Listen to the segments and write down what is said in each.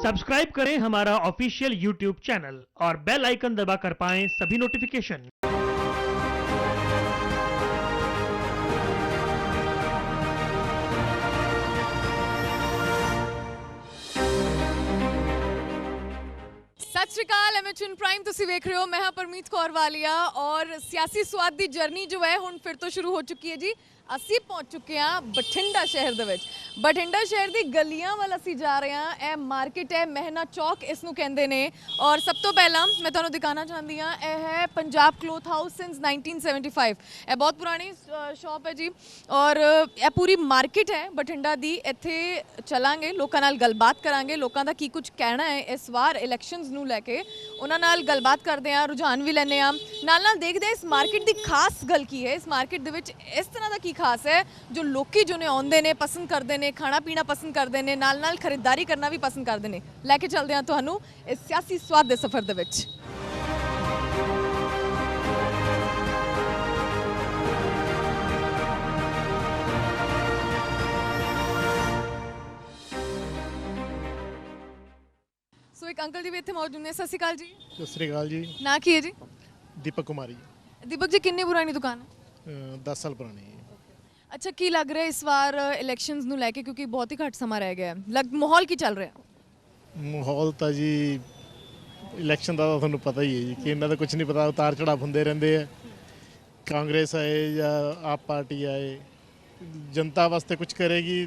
Subscribe करें हमारा official YouTube channel और बेल आइकन दबाकर पाएं सभी नोटिफिकेशन। सत श्री अकाल एमएचएन प्राइम ਤੁਸੀਂ ਵੇਖ ਰਹੇ ਹੋ। मैं हाँ परमीत कौर वालिया और सियासी स्वाद की जर्नी जो है ਹੁਣ फिर तो शुरू हो चुकी है जी। ਅਸੀਂ ਪਹੁੰਚ ਚੁੱਕੇ ਹਾਂ ਬਠਿੰਡਾ ਸ਼ਹਿਰ ਦੇ ਵਿੱਚ। ਬਠਿੰਡਾ ਸ਼ਹਿਰ ਦੀ ਗਲੀਆਂ ਵੱਲ ਅਸੀਂ ਜਾ ਰਹੇ ਹਾਂ। ਇਹ ਮਾਰਕੀਟ ਹੈ ਮਹਿਨਾ ਚੌਕ ਇਸ ਨੂੰ ਕਹਿੰਦੇ ਨੇ। ਔਰ ਸਭ ਤੋਂ ਪਹਿਲਾਂ ਮੈਂ ਤੁਹਾਨੂੰ ਦਿਖਾਣਾ ਚਾਹੁੰਦੀ ਹਾਂ ਇਹ ਹੈ ਪੰਜਾਬ ਕਲੋਥ ਹਾਊਸ ਸਿੰਸ 1975। ਇਹ ਬਹੁਤ ਪੁਰਾਣੀ ਸ਼ਾਪ ਹੈ ਜੀ ਔਰ ਇਹ ਪੂਰੀ ਮਾਰਕੀਟ ਹੈ ਬਠਿੰਡਾ ਦੀ। ਇੱਥੇ ਚਲਾਂਗੇ, ਲੋਕਾਂ ਨਾਲ ਗੱਲਬਾਤ ਕਰਾਂਗੇ, ਲੋਕਾਂ ਦਾ ਕੀ ਕੁਝ ਕਹਿਣਾ ਹੈ ਇਸ ਵਾਰ ਇਲੈਕਸ਼ਨਸ ਨੂੰ ਲੈ ਕੇ, ਉਹਨਾਂ ਨਾਲ ਗੱਲਬਾਤ ਕਰਦੇ ਹਾਂ, ਰੁਝਾਨ ਵੀ ਲੈਂਦੇ ਹਾਂ, ਨਾਲ ਦੇਖਦੇ ਹਾਂ ਇਸ ਮਾਰਕੀਟ ਦੀ ਖਾਸ ਗੱਲ ਕੀ ਹੈ। ਇਸ ਮਾਰਕੀਟ ਦੇ ਵਿੱਚ ਇਸ ਤਰ੍ਹਾਂ ਦਾ खास है जो लोग जो ने आउंदे ने पसंद करते हैं, खाना पीना पसंद करते हैं, नाल खरीदारी करना भी पसंद करते हैं। लैके चलते हैं तुहानू इस सियासी स्वाद के सफर दे विच। सो एक अंकल जी भी इत्थे मौजूद ने। सत श्री अकाल जी। सत श्री अकाल जी। ना की है जी? दीपक कुमारी। दीपक जी कितनी पुरानी दुकान है? 10 साल पुरानी है। अच्छा, की लग रहा है इस बार इलेक्शंस ਨੂੰ ਲੈ ਕੇ, क्योंकि बहुत ही घट समा रह गया है, माहौल की चल रहा है? माहौल तो जी इलेक्शन का ਤੁਹਾਨੂੰ ਪਤਾ ਹੀ ਹੈ ਜੀ ਕਿ ਇਹਨਾਂ ਦਾ ਕੁਝ ਨਹੀਂ ਪਤਾ, ਉਤਾਰ ਚੜਾਵ ਹੁੰਦੇ ਰਹਿੰਦੇ ਆ। ਕਾਂਗਰਸ ਆਏ ਜਾਂ ਆਪ ਪਾਰਟੀ ਆਏ, ਜਨਤਾ ਵਾਸਤੇ ਕੁਝ ਕਰੇਗੀ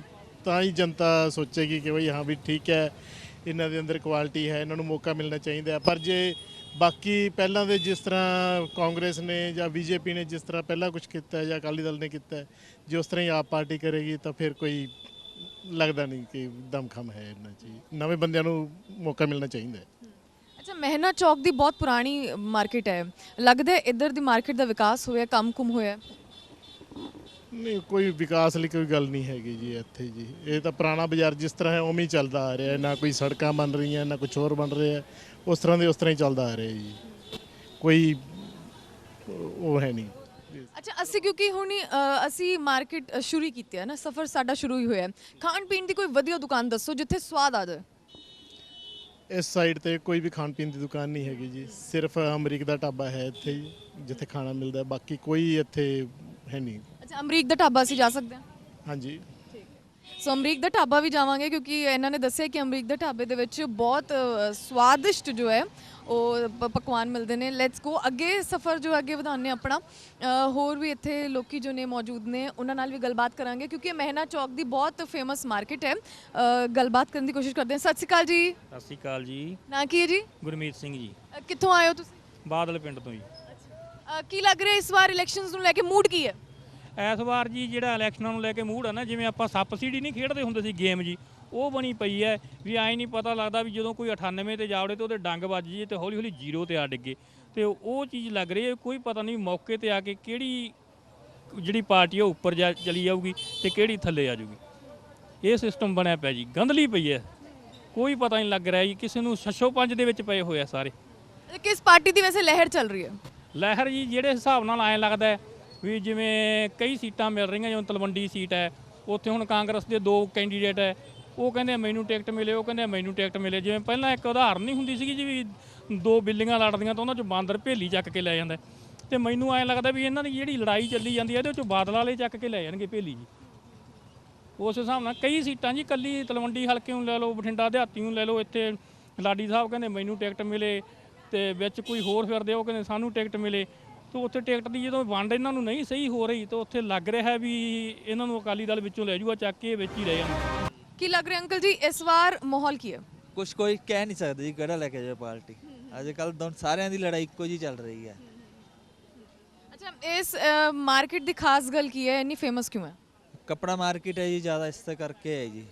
ਤਾਂ ਹੀ ਜਨਤਾ ਸੋਚੇਗੀ ਕਿ ਬਈ ਹਾਂ ਵੀ ਠੀਕ ਹੈ, ਇਹਨਾਂ ਦੇ ਅੰਦਰ ਕੁਆਲਿਟੀ ਹੈ, ਇਹਨਾਂ ਨੂੰ ਮੌਕਾ ਮਿਲਣਾ ਚਾਹੀਦਾ। ਪਰ ਜੇ ਬਾਕੀ ਪਹਿਲਾਂ ਦੇ ਜਿਸ ਤਰ੍ਹਾਂ ਕਾਂਗਰਸ ਨੇ ਜਾਂ ਬੀਜੇਪੀ ਨੇ ਜਿਸ ਤਰ੍ਹਾਂ ਪਹਿਲਾਂ ਕੁਝ ਕੀਤਾ ਜਾਂ ਅਕਾਲੀ ਦਲ ਨੇ ਕੀਤਾ, ਜੇ ਉਸ ਤਰ੍ਹਾਂ ਹੀ ਆਪ ਪਾਰਟੀ ਕਰੇਗੀ ਤਾਂ ਫਿਰ ਕੋਈ ਲੱਗਦਾ ਨਹੀਂ ਕਿ ਦਮਖਮ ਹੈ ਇਹਨਾਂ 'ਚ। ਨਵੇਂ ਬੰਦਿਆਂ ਨੂੰ ਮੌਕਾ ਮਿਲਣਾ ਚਾਹੀਦਾ। ਅੱਛਾ, ਮਹਿਨਾ ਚੌਕ ਦੀ ਬਹੁਤ ਪੁਰਾਣੀ ਮਾਰਕੀਟ ਹੈ, ਲੱਗਦਾ ਇੱਧਰ ਦੀ ਮਾਰਕੀਟ ਦਾ ਵਿਕਾਸ ਹੋਇਆ, ਕੰਮ ਕੁਮ ਹੋਇਆ? ਨਹੀਂ, ਕੋਈ ਵਿਕਾਸ ਲਈ ਕੋਈ ਗੱਲ ਨਹੀਂ ਹੈਗੀ ਜੀ ਇੱਥੇ ਜੀ। ਇਹ ਤਾਂ ਪੁਰਾਣਾ ਬਾਜ਼ਾਰ ਜਿਸ ਤਰ੍ਹਾਂ ਹੈ ਉਵੇਂ ਹੀ ਚੱਲਦਾ ਆ ਰਿਹਾ, ਨਾ ਕੋਈ ਸੜਕਾਂ ਬਣ ਰਹੀਆਂ ਨਾ ਕੁਝ ਹੋਰ ਬਣ ਰਿਹਾ, ਉਸ ਤਰ੍ਹਾਂ ਦੇ ਉਸ ਤਰ੍ਹਾਂ ਹੀ ਚੱਲਦਾ ਆ ਰਿਹਾ ਜੀ, ਕੋਈ ਉਹ ਹੈ ਨਹੀਂ। ਅੱਛਾ, ਅਸੀਂ ਕਿਉਂਕਿ ਹੁਣ ਅਸੀਂ ਮਾਰਕੀਟ ਸ਼ੁਰੂ ਕੀਤੀ ਹੈ ਨਾ, ਸਫ਼ਰ ਸਾਡਾ ਸ਼ੁਰੂ ਹੀ ਹੋਇਆ। ਖਾਣ ਪੀਣ ਦੀ ਕੋਈ ਵਧੀਆ ਦੁਕਾਨ ਦੱਸੋ ਜਿੱਥੇ ਸਵਾਦ ਆ ਜਾਏ। ਇਸ ਸਾਈਡ ਤੇ ਕੋਈ ਵੀ ਖਾਣ ਪੀਣ ਦੀ ਦੁਕਾਨ ਨਹੀਂ ਹੈਗੀ ਜੀ, ਸਿਰਫ ਅਮਰੀਕ ਦਾ ਢਾਬਾ ਹੈ ਇੱਥੇ ਜੀ ਜਿੱਥੇ ਖਾਣਾ ਮਿਲਦਾ, ਬਾਕੀ ਕੋਈ ਇੱਥੇ ਹੈ ਨਹੀਂ। ਅੱਛਾ, ਅਮਰੀਕ ਦਾ ਢਾਬਾ ਅਸੀਂ ਜਾ ਸਕਦੇ ਹਾਂ? ਹਾਂਜੀ, ਸੋ ਅਮਰੀਕ ਦਾ ਢਾਬਾ ਵੀ ਜਾਵਾਂਗੇ ਕਿਉਂਕਿ ਇਹਨਾਂ ਨੇ ਦੱਸਿਆ ਕਿ ਅਮਰੀਕ ਦੇ ਢਾਬੇ ਦੇ ਵਿੱਚ ਬਹੁਤ ਸਵਾਦਿਸ਼ਟ ਜੋ ਹੈ ਉਹ ਪਕਵਾਨ ਮਿਲਦੇ ਨੇ। ਲੈਟਸ ਗੋ ਅੱਗੇ, ਸਫ਼ਰ ਜੋ ਅੱਗੇ ਵਧਾਉਂਦੇ ਆਪਣਾ। ਹੋਰ ਵੀ ਇੱਥੇ ਲੋਕੀ ਜੋ ਨੇ ਮੌਜੂਦ ਨੇ, ਉਹਨਾਂ ਨਾਲ ਵੀ ਗੱਲਬਾਤ ਕਰਾਂਗੇ ਕਿਉਂਕਿ ਮਹਿਨਾ ਚੌਕ ਦੀ ਬਹੁਤ ਫੇਮਸ ਮਾਰਕੀਟ ਹੈ। ਗੱਲਬਾਤ ਕਰਨ ਦੀ ਕੋਸ਼ਿਸ਼ ਕਰਦੇ ਹਾਂ। ਸਤਿ ਸ਼੍ਰੀ ਅਕਾਲ ਜੀ। ਸਤਿ ਸ਼੍ਰੀ ਅਕਾਲ ਜੀ। ਨਾਂ ਕੀ ਹੈ ਜੀ? ਗੁਰਮੀਤ ਸਿੰਘ ਜੀ। ਕਿੱਥੋਂ ਆਏ ਹੋ ਤੁਸੀਂ? ਬਾਦਲ ਪਿੰਡ ਤੋਂ ਜੀ। ਕੀ ਲੱਗ ਰਿਹਾ ਇਸ ਵਾਰ ਇਲੈਕਸ਼ਨਸ ਨੂੰ ਲੈ ਕੇ ਮੂਡ ਕੀ ਹੈ? ਇਸ ਵਾਰ ਜੀ ਜਿਹੜਾ ਇਲੈਕਸ਼ਨਾਂ ਨੂੰ ਲੈ ਕੇ ਮੂਡ ਆ ਨਾ, ਜਿਵੇਂ ਆਪਾਂ ਸੱਪ ਸੀੜੀ ਨਹੀਂ ਖੇਡਦੇ ਹੁੰਦੇ ਸੀ ਗੇਮ ਜੀ, ਉਹ ਬਣੀ ਪਈ ਹੈ ਵੀ ਐਂ ਨਹੀਂ ਪਤਾ ਲੱਗਦਾ ਵੀ ਜਦੋਂ ਕੋਈ 98 ਤੇ ਜਾਵੜੇ ਤੇ ਉਹਦੇ ਡੰਗ ਵੱਜ ਜੀ ਤੇ ਹੌਲੀ ਹੌਲੀ 0 ਤੇ ਆ ਡਿੱਗੇ, ਤੇ ਉਹ ਚੀਜ਼ ਲੱਗ ਰਹੀ ਹੈ। ਕੋਈ ਪਤਾ ਨਹੀਂ ਮੌਕੇ ਤੇ ਆ ਕੇ ਕਿਹੜੀ ਜਿਹੜੀ ਪਾਰਟੀ ਉਹ ਉੱਪਰ ਚਲੀ ਜਾਊਗੀ ਤੇ ਕਿਹੜੀ ਥੱਲੇ ਆ ਜਾਊਗੀ। ਇਹ ਸਿਸਟਮ ਬਣਿਆ ਪਿਆ ਜੀ, ਗੰਦਲੀ ਪਈ ਹੈ, ਕੋਈ ਪਤਾ ਨਹੀਂ ਲੱਗ ਰਿਹਾ ਜੀ। ਕਿਸੇ ਨੂੰ ਛੱਛੋ ਪੰਜ ਦੇ ਵਿੱਚ ਪਏ ਹੋਏ ਆ ਸਾਰੇ। ਕਿਸ ਪਾਰਟੀ ਦੀ ਵੈਸੇ ਲਹਿਰ ਚੱਲ ਰਹੀ ਹੈ? ਲਹਿਰ ਜੀ ਜਿਹੜੇ ਹਿਸਾਬ ਨਾਲ ਐਂ ਲੱਗਦਾ ਵੀ ਜਿਵੇਂ ਕਈ ਸੀਟਾਂ ਮਿਲ ਰਹੀਆਂ, ਜਿਵੇਂ ਤਲਵੰਡੀ ਸੀਟ ਹੈ, ਉੱਥੇ ਹੁਣ ਕਾਂਗਰਸ ਦੇ 2 ਕੈਂਡੀਡੇਟ ਹੈ, ਉਹ ਕਹਿੰਦੇ ਮੈਨੂੰ ਟਿਕਟ ਮਿਲੇ, ਉਹ ਕਹਿੰਦੇ ਮੈਨੂੰ ਟਿਕਟ ਮਿਲੇ। ਜਿਵੇਂ ਪਹਿਲਾਂ ਇੱਕ ਉਦਾਹਰਨ ਨਹੀਂ ਹੁੰਦੀ ਸੀਗੀ ਜੀ ਵੀ 2 ਬਿੱਲੀਆਂ ਲੜਦੀਆਂ ਤਾਂ ਉਹਨਾਂ 'ਚੋਂ ਬਾਂਦਰ ਭੇਲੀ ਚੱਕ ਕੇ ਲੈ ਜਾਂਦਾ, ਤੇ ਮੈਨੂੰ ਐਂ ਲੱਗਦਾ ਵੀ ਇਹਨਾਂ ਦੀ ਜਿਹੜੀ ਲੜਾਈ ਚੱਲੀ ਜਾਂਦੀ ਹੈ ਇਹਦੇ 'ਚੋਂ ਬਾਦਲ ਵਾਲੇ ਚੱਕ ਕੇ ਲੈ ਜਾਣਗੇ ਭੇਲੀ ਜੀ। ਉਸ ਹਿਸਾਬ ਨਾਲ ਕਈ ਸੀਟਾਂ ਜੀ, ਕੱਲੀ ਤਲਵੰਡੀ ਹਲਕੇ ਨੂੰ ਲੈ ਲਓ, ਬਠਿੰਡਾ ਦਿਹਾਤੀ ਨੂੰ ਲੈ ਲਓ, ਇੱਥੇ ਲਾਡੀ ਸਾਹਿਬ ਕਹਿੰਦੇ ਮੈਨੂੰ ਟਿਕਟ ਮਿਲੇ, ਤੇ ਵਿੱਚ ਕੋਈ ਹੋਰ ਫਿਰਦੇ ਉਹ ਕਹਿੰਦੇ ਸਾਨੂੰ ਟਿਕਟ ਮਿਲੇ। तो उत्थे टिकट की जो वंड इन्हों नहीं सही हो रही तो उत्थे लग रहा है भी इन्हों अकाली दल विचों लै जूगा चक के विच ही रह जाना। की लग रहा अंकल जी इस बार माहौल की है? कुछ कोई कह नहीं सकता जी किहड़ा लैके जाए पार्टी। अजकल सारिਆਂ ਦੀ लड़ाई ਇੱਕੋ जी चल रही है। अच्छा, इस मार्केट की खास गल की है, इन्नी फेमस क्यों है? कपड़ा मार्केट है जी ज़्यादा, इस करके है जी।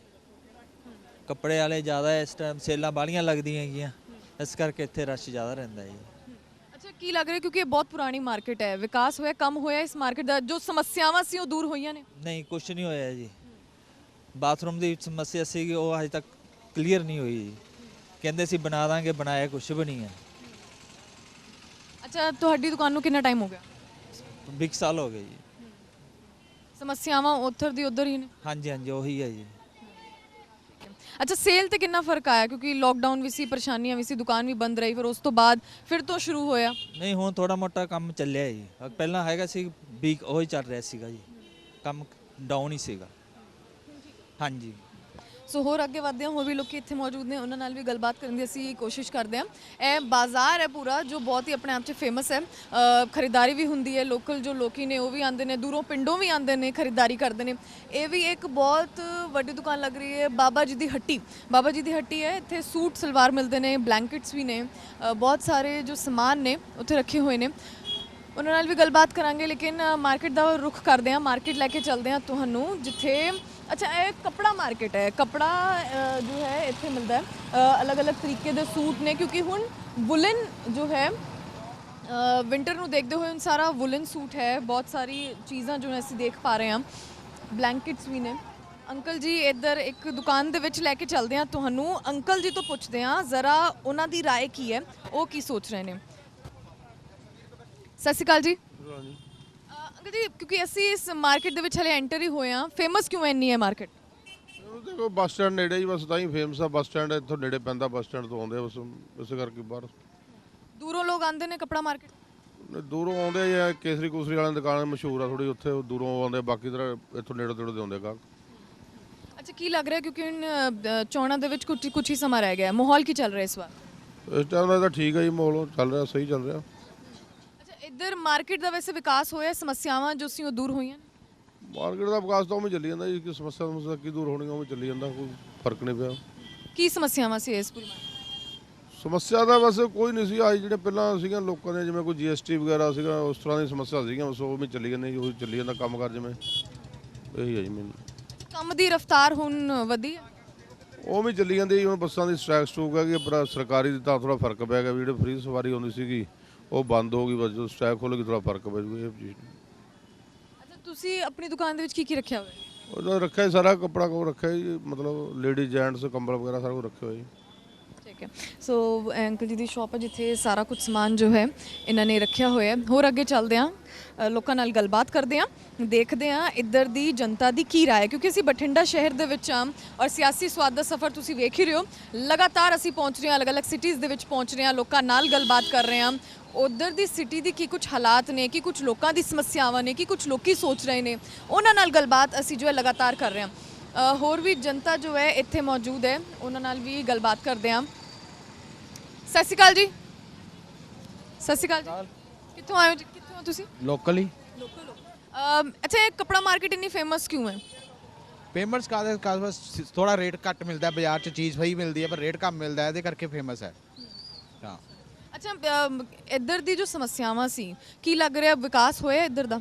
कपड़े वाले ज़्यादा इस टाइम सेलां बालियां लगदियां हैगियां, इस करके इत्थे रश ज़्यादा रहिंदा है जी। की लग रहा है क्योंकि ये बहुत पुरानी मार्केट है, विकास होया कम होया इस मार्केट दा, जो समस्यावां सी वो दूर होईयां ने? नहीं, कुछ नहीं होया जी। बाथरूम की समस्या सी वो अजे तक क्लीयर नहीं हुई जी। कहंदे सी बना दांगे, बनाया कुछ भी नहीं है। अच्छा, तुहाडी दुकान नूं कितना टाइम हो गया? 20 साल हो गए जी। समस्यावां उधर दी उधर ही ने? हाँ जी हाँ जी, वही है जी। ਅੱਛਾ ਸੇਲ ਤੇ ਕਿੰਨਾ ਫਰਕ ਆਇਆ ਕਿਉਂਕਿ ਲੋਕਡਾਊਨ ਵੀ ਸੀ, ਪਰੇਸ਼ਾਨੀਆਂ ਵੀ ਸੀ, ਦੁਕਾਨ ਵੀ ਬੰਦ ਰਹੀ, ਫਿਰ ਉਸ ਤੋਂ ਬਾਅਦ ਫਿਰ ਤੋਂ ਸ਼ੁਰੂ ਹੋਇਆ। ਨਹੀਂ ਹੁਣ ਥੋੜਾ ਮੋਟਾ ਕੰਮ ਚੱਲਿਆ ਜੀ, ਪਹਿਲਾਂ ਹੈਗਾ ਸੀ ਵੀਕ ਉਹ ਹੀ ਚੱਲ ਰਿਹਾ ਸੀਗਾ ਜੀ, ਕੰਮ ਡਾਊਨ ਹੀ ਸੀਗਾ। ਹਾਂਜੀ ਸੋ ਹੋਰ ਅੱਗੇ ਵਧਦੇ ਹਾਂ, ਹੋਰ ਵੀ ਲੋਕੀ ਇੱਥੇ ਮੌਜੂਦ ਨੇ, ਉਹਨਾਂ ਨਾਲ ਵੀ ਗੱਲਬਾਤ ਕਰਨ ਦੀ ਅਸੀਂ ਕੋਸ਼ਿਸ਼ ਕਰਦੇ ਹਾਂ। ਇਹ ਬਾਜ਼ਾਰ ਹੈ ਪੂਰਾ ਜੋ ਬਹੁਤ ਹੀ ਆਪਣੇ ਆਪ 'ਚ ਫੇਮਸ ਹੈ, ਖਰੀਦਦਾਰੀ ਵੀ ਹੁੰਦੀ ਹੈ, ਲੋਕਲ ਜੋ ਲੋਕੀ ਨੇ ਉਹ ਵੀ ਆਉਂਦੇ ਨੇ, ਦੂਰੋਂ ਪਿੰਡੋਂ ਵੀ ਆਉਂਦੇ ਨੇ, ਖਰੀਦਦਾਰੀ ਕਰਦੇ ਨੇ। ਇਹ ਵੀ ਇੱਕ ਬਹੁਤ ਵੱਡੀ ਦੁਕਾਨ ਲੱਗ ਰਹੀ ਹੈ, ਬਾਬਾ ਜੀ ਦੀ ਹੱਟੀ। ਬਾਬਾ ਜੀ ਦੀ ਹੱਟੀ ਹੈ, ਇੱਥੇ ਸੂਟ ਸਲਵਾਰ ਮਿਲਦੇ ਨੇ, ਬਲੈਂਕਟਸ ਵੀ ਨੇ, ਬਹੁਤ ਸਾਰੇ ਜੋ ਸਮਾਨ ਨੇ ਉੱਥੇ ਰੱਖੇ ਹੋਏ ਨੇ। ਉਹਨਾਂ ਨਾਲ ਵੀ ਗੱਲਬਾਤ ਕਰਾਂਗੇ, ਲੇਕਿਨ ਮਾਰਕੀਟ ਦਾ ਰੁਖ ਕਰਦੇ ਹਾਂ, ਮਾਰਕੀਟ ਲੈ ਕੇ ਚੱਲਦੇ ਹਾਂ ਤੁਹਾਨੂੰ, ਜਿੱਥੇ ਅੱਛਾ ਇਹ ਕੱਪੜਾ ਮਾਰਕੀਟ ਹੈ। ਕੱਪੜਾ ਜੋ ਹੈ ਇੱਥੇ ਮਿਲਦਾ ਹੈ, ਅਲੱਗ-ਅਲੱਗ ਤਰੀਕੇ ਦੇ ਸੂਟ ਨੇ, ਕਿਉਂਕਿ ਹੁਣ ਵੁਲਨ ਜੋ ਹੈ ਵਿੰਟਰ ਨੂੰ ਦੇਖਦੇ ਹੋਏ ਹੁਣ ਸਾਰਾ ਵੁਲਨ ਸੂਟ ਹੈ। ਬਹੁਤ ਸਾਰੀ ਚੀਜ਼ਾਂ ਜੋ ਅਸੀਂ ਦੇਖ ਪਾ ਰਹੇ ਹਾਂ, ਬਲੈਂਕਟਸ ਵੀ ਨੇ। ਅੰਕਲ ਜੀ ਇੱਧਰ ਇੱਕ ਦੁਕਾਨ ਦੇ ਵਿੱਚ ਲੈ ਕੇ ਚੱਲਦੇ ਹਾਂ ਤੁਹਾਨੂੰ, ਅੰਕਲ ਜੀ ਤੋਂ ਪੁੱਛਦੇ ਹਾਂ ਜ਼ਰਾ ਉਹਨਾਂ ਦੀ ਰਾਏ ਕੀ ਹੈ, ਉਹ ਕੀ ਸੋਚ ਰਹੇ ਨੇ। ਸਤਿ ਸ਼੍ਰੀ ਅਕਾਲ ਜੀ। ਅੰਕਲ ਜੀ ਕਿਉਂਕਿ ਅਸੀਂ ਇਸ ਮਾਰਕੀਟ ਦੇ ਵਿੱਚ ਹਲੇ ਐਂਟਰ ਹੀ ਹੋਏ ਹਾਂ, ਫੇਮਸ ਕਿਉਂ ਇੰਨੀ ਹੈ ਮਾਰਕੀਟ? ਦੇਖੋ ਬੱਸ ਸਟੈਂਡ ਨੇੜੇ ਹੀ, ਬਸ ਤਾਂ ਹੀ ਫੇਮਸ ਆ। ਬੱਸ ਸਟੈਂਡ ਇੱਥੋਂ ਨੇੜੇ ਪੈਂਦਾ, ਬੱਸ ਸਟੈਂਡ ਤੋਂ ਆਉਂਦੇ ਆ ਬਸ, ਇਸੇ ਕਰਕੇ ਬਾਹਰ ਦੂਰੋਂ ਲੋਕ ਆਉਂਦੇ ਨੇ ਕੱਪੜਾ ਮਾਰਕੀਟ? ਦੂਰੋਂ ਆਉਂਦੇ ਆ ਜਾਂ ਕੇਸਰੀ ਕੂਸਰੀ ਵਾਲਿਆਂ ਦੀ ਦੁਕਾਨ ਮਸ਼ਹੂਰ ਆ ਥੋੜੀ, ਉੱਥੇ ਦੂਰੋਂ ਆਉਂਦੇ, ਬਾਕੀ ਤਰ੍ਹਾਂ ਇੱਥੋਂ ਨੇੜੇ ਤੇੜੇ ਦੇ ਆਉਂਦੇ ਗਾਹਕ। ਅੱਛਾ ਕੀ ਲੱਗ ਰਿਹਾ ਕਿਉਂਕਿ ਹੁਣ ਚੋਣਾਂ ਦੇ ਵਿੱਚ ਕੁਝ ਹੀ ਸਮਾਂ ਰਹਿ ਗਿਆ, ਮਾਹੌਲ ਕੀ ਚੱਲ ਰਿਹਾ ਇਸ ਵਾਰ? ਇਸ ਟਾਈਮ ਦਾ ਤਾਂ ਠੀਕ ਹੈ ਜੀ, ਮਾਹੌਲ ਚੱਲ ਰਿਹਾ, ਸਹੀ ਚੱਲ ਰਿਹਾ। ਅੱਛਾ ਇੱਧਰ ਮਾਰਕੀਟ ਦਾ ਵੈਸੇ ਵਿਕਾਸ ਹੋਇਆ, ਸਮੱਸਿਆਵਾਂ ਜੋ ਸੀ ਉਹ ਦੂਰ ਹੋਈਆਂ? ਮਾਰਕੀਟ ਦਾ ਵਿਕਾਸ ਤਾਂ ਉਵੇਂ ਚੱਲੀ ਜਾਂਦਾ ਜੀ, ਕਿ ਸਮੱਸਿਆ ਕੀ ਦੂਰ ਹੋਣੀ ਉਵੇਂ ਚੱਲੀ ਜਾਂਦਾ, ਕੋਈ ਫਰਕ ਨਹੀਂ ਪਿਆ। ਕੀ ਸਮੱਸਿਆਵਾਂ ਸੀ ਇਸ ਪੂਰੀ ਸਮੱਸਿਆ ਤਾਂ ਬਸ ਕੋਈ ਨਹੀਂ ਸੀ, ਆਈ ਜਿਹੜੇ ਪਹਿਲਾਂ ਸੀਗੀਆਂ ਲੋਕਾਂ ਦੇ, ਜਿਵੇਂ ਕੋਈ GST ਵਗੈਰਾ ਸੀਗਾ, ਉਸ ਤਰ੍ਹਾਂ ਦੀ ਸਮੱਸਿਆ ਸੀਗੀਆਂ, ਬਸ ਉਹ ਵੀ ਚੱਲੀ ਜਾਂਦੀ ਜੀ, ਉਹ ਚੱਲੀ ਜਾਂਦਾ ਕੰਮ ਕਰ, ਜਿਵੇਂ ਇਹੀ ਹੈ ਜੀ ਮੈਨੂੰ। ਕੰਮ ਦੀ ਰਫ਼ਤਾਰ ਹੁਣ ਵਧੀ ਹੈ? ਉਹ ਵੀ ਚੱਲੀ ਜਾਂਦੀ ਜੀ, ਹੁਣ ਬੱਸਾਂ ਦੀ ਸਟ੍ਰੈਕ ਹੈ ਕਿ ਪਰ ਸਰਕਾਰੀ ਦੀ ਤਾਂ ਥੋੜਾ ਫਰਕ ਪੈ ਗਿਆ ਵੀ ਜਿਹੜੇ ਫ੍ਰੀ ਸਵਾਰੀ ਆਉਂਦੀ ਸੀਗੀ ਉਹ ਬੰਦ ਹੋ ਗਈ, ਬਸ ਜਦੋਂ ਸਟ੍ਰੈਕ ਖੁੱਲ੍ਹ ਗਈ ਥੋੜਾ ਫਰਕ ਪੈ ਜੂਗਾ ਇਹ ਚੀਜ਼। ਅੱਛਾ ਤੁਸੀਂ ਆਪਣੀ ਦੁਕਾਨ ਦੇ ਵਿੱਚ ਕੀ ਰੱਖਿਆ ਹੋਇਆ? ਉਹਦਾ ਰੱਖਿਆ ਸਾਰਾ ਕੱਪੜਾ ਕੋ ਰੱਖਿਆ ਜੀ, ਮਤਲਬ ਲੇਡੀ ਜੈਂਟਸ ਕੰਬਲ ਵਗੈਰਾ ਸਾਰਾ ਕੁਝ ਰੱਖਿਆ ਹੋਇਆ ਜੀ। ਠੀਕ ਹੈ ਸੋ ਅੰਕਲ ਜੀ ਦੀ ਸ਼ਾਪ ਹੈ ਜਿੱਥੇ ਸਾਰਾ ਕੁਝ ਸਮਾਨ ਜੋ ਹੈ ਇਹਨਾਂ ਨੇ ਰੱਖਿਆ ਹੋਇਆ ਹੈ। ਹੋਰ ਅੱਗੇ ਚੱਲਦੇ ਹਾਂ, ਲੋਕਾਂ ਨਾਲ ਗੱਲਬਾਤ ਕਰਦੇ ਹਾਂ, ਦੇਖਦੇ ਹਾਂ ਇੱਧਰ ਦੀ ਜਨਤਾ ਦੀ ਕੀ ਰਾਏ, ਕਿਉਂਕਿ ਅਸੀਂ ਬਠਿੰਡਾ ਸ਼ਹਿਰ ਦੇ ਵਿੱਚ ਹਾਂ ਔਰ ਸਿਆਸੀ ਸਵਾਦ ਦਾ ਸਫ਼ਰ ਤੁਸੀਂ ਵੇਖ ਹੀ ਰਹੇ ਹੋ। ਲਗਾਤਾਰ ਅਸੀਂ ਪਹੁੰਚ ਰਹੇ ਹਾਂ, ਅਲੱਗ-ਅਲੱਗ ਸਿਟੀਜ਼ ਦੇ ਵਿੱਚ ਪਹੁੰਚ ਰਹੇ ਹਾਂ, ਲੋਕਾਂ ਨਾਲ ਗੱਲਬਾਤ ਕਰ ਰਹੇ ਹਾਂ, ਉਧਰ ਦੀ ਸਿਟੀ ਦੀ ਕੀ ਕੁਝ ਹਾਲਾਤ ਨੇ, ਕੀ ਕੁਝ ਲੋਕਾਂ ਦੀ ਸਮੱਸਿਆਵਾਂ ਨੇ, ਕੀ ਕੁਝ ਲੋਕੀ ਸੋਚ ਰਹੇ ਨੇ, ਉਹਨਾਂ ਨਾਲ ਗੱਲਬਾਤ ਅਸੀਂ ਜੋ ਹੈ ਲਗਾਤਾਰ ਕਰ ਰਹੇ ਹਾਂ। ਹੋਰ ਵੀ ਜਨਤਾ ਜੋ ਹੈ ਇੱਥੇ ਮੌਜੂਦ ਹੈ, ਉਹਨਾਂ ਨਾਲ ਵੀ ਗੱਲਬਾਤ ਕਰਦੇ ਹਾਂ। ਸਤਿ ਸ਼੍ਰੀ ਅਕਾਲ ਜੀ। ਸਤਿ ਸ਼੍ਰੀ ਅਕਾਲ ਜੀ। ਕਿੱਥੋਂ ਆਏ ਹੋ ਜੀ? ਕਿੱਥੋਂ ਹੋ ਤੁਸੀਂ? ਲੋਕਲ ਹੀ ਲੋਕਲ ਹੋ। ਅੱਛਾ ਇਹ ਕੱਪੜਾ ਮਾਰਕੀਟ ਇੰਨੀ ਫੇਮਸ ਕਿਉਂ ਹੈ? ਫੇਮਸ ਕਾਹਦੇ ਬਸ ਥੋੜਾ ਰੇਟ ਘੱਟ ਮਿਲਦਾ, ਬਾਜ਼ਾਰ 'ਚ ਚੀਜ਼ ਸਹੀ ਮਿਲਦੀ ਹੈ ਪਰ ਰੇਟ ਕਮ ਮਿਲਦਾ ਹੈ, ਇਹਦੇ ਕਰਕੇ ਫੇਮਸ ਹੈ। ਹਾਂ ਅੱਛਾ ਇੱਧਰ ਦੀ ਜੋ ਸਮੱਸਿਆਵਾਂ ਸੀ, ਕੀ ਲੱਗ ਰਿਹਾ ਵਿਕਾਸ ਹੋਇਆ ਇੱਧਰ ਦਾ?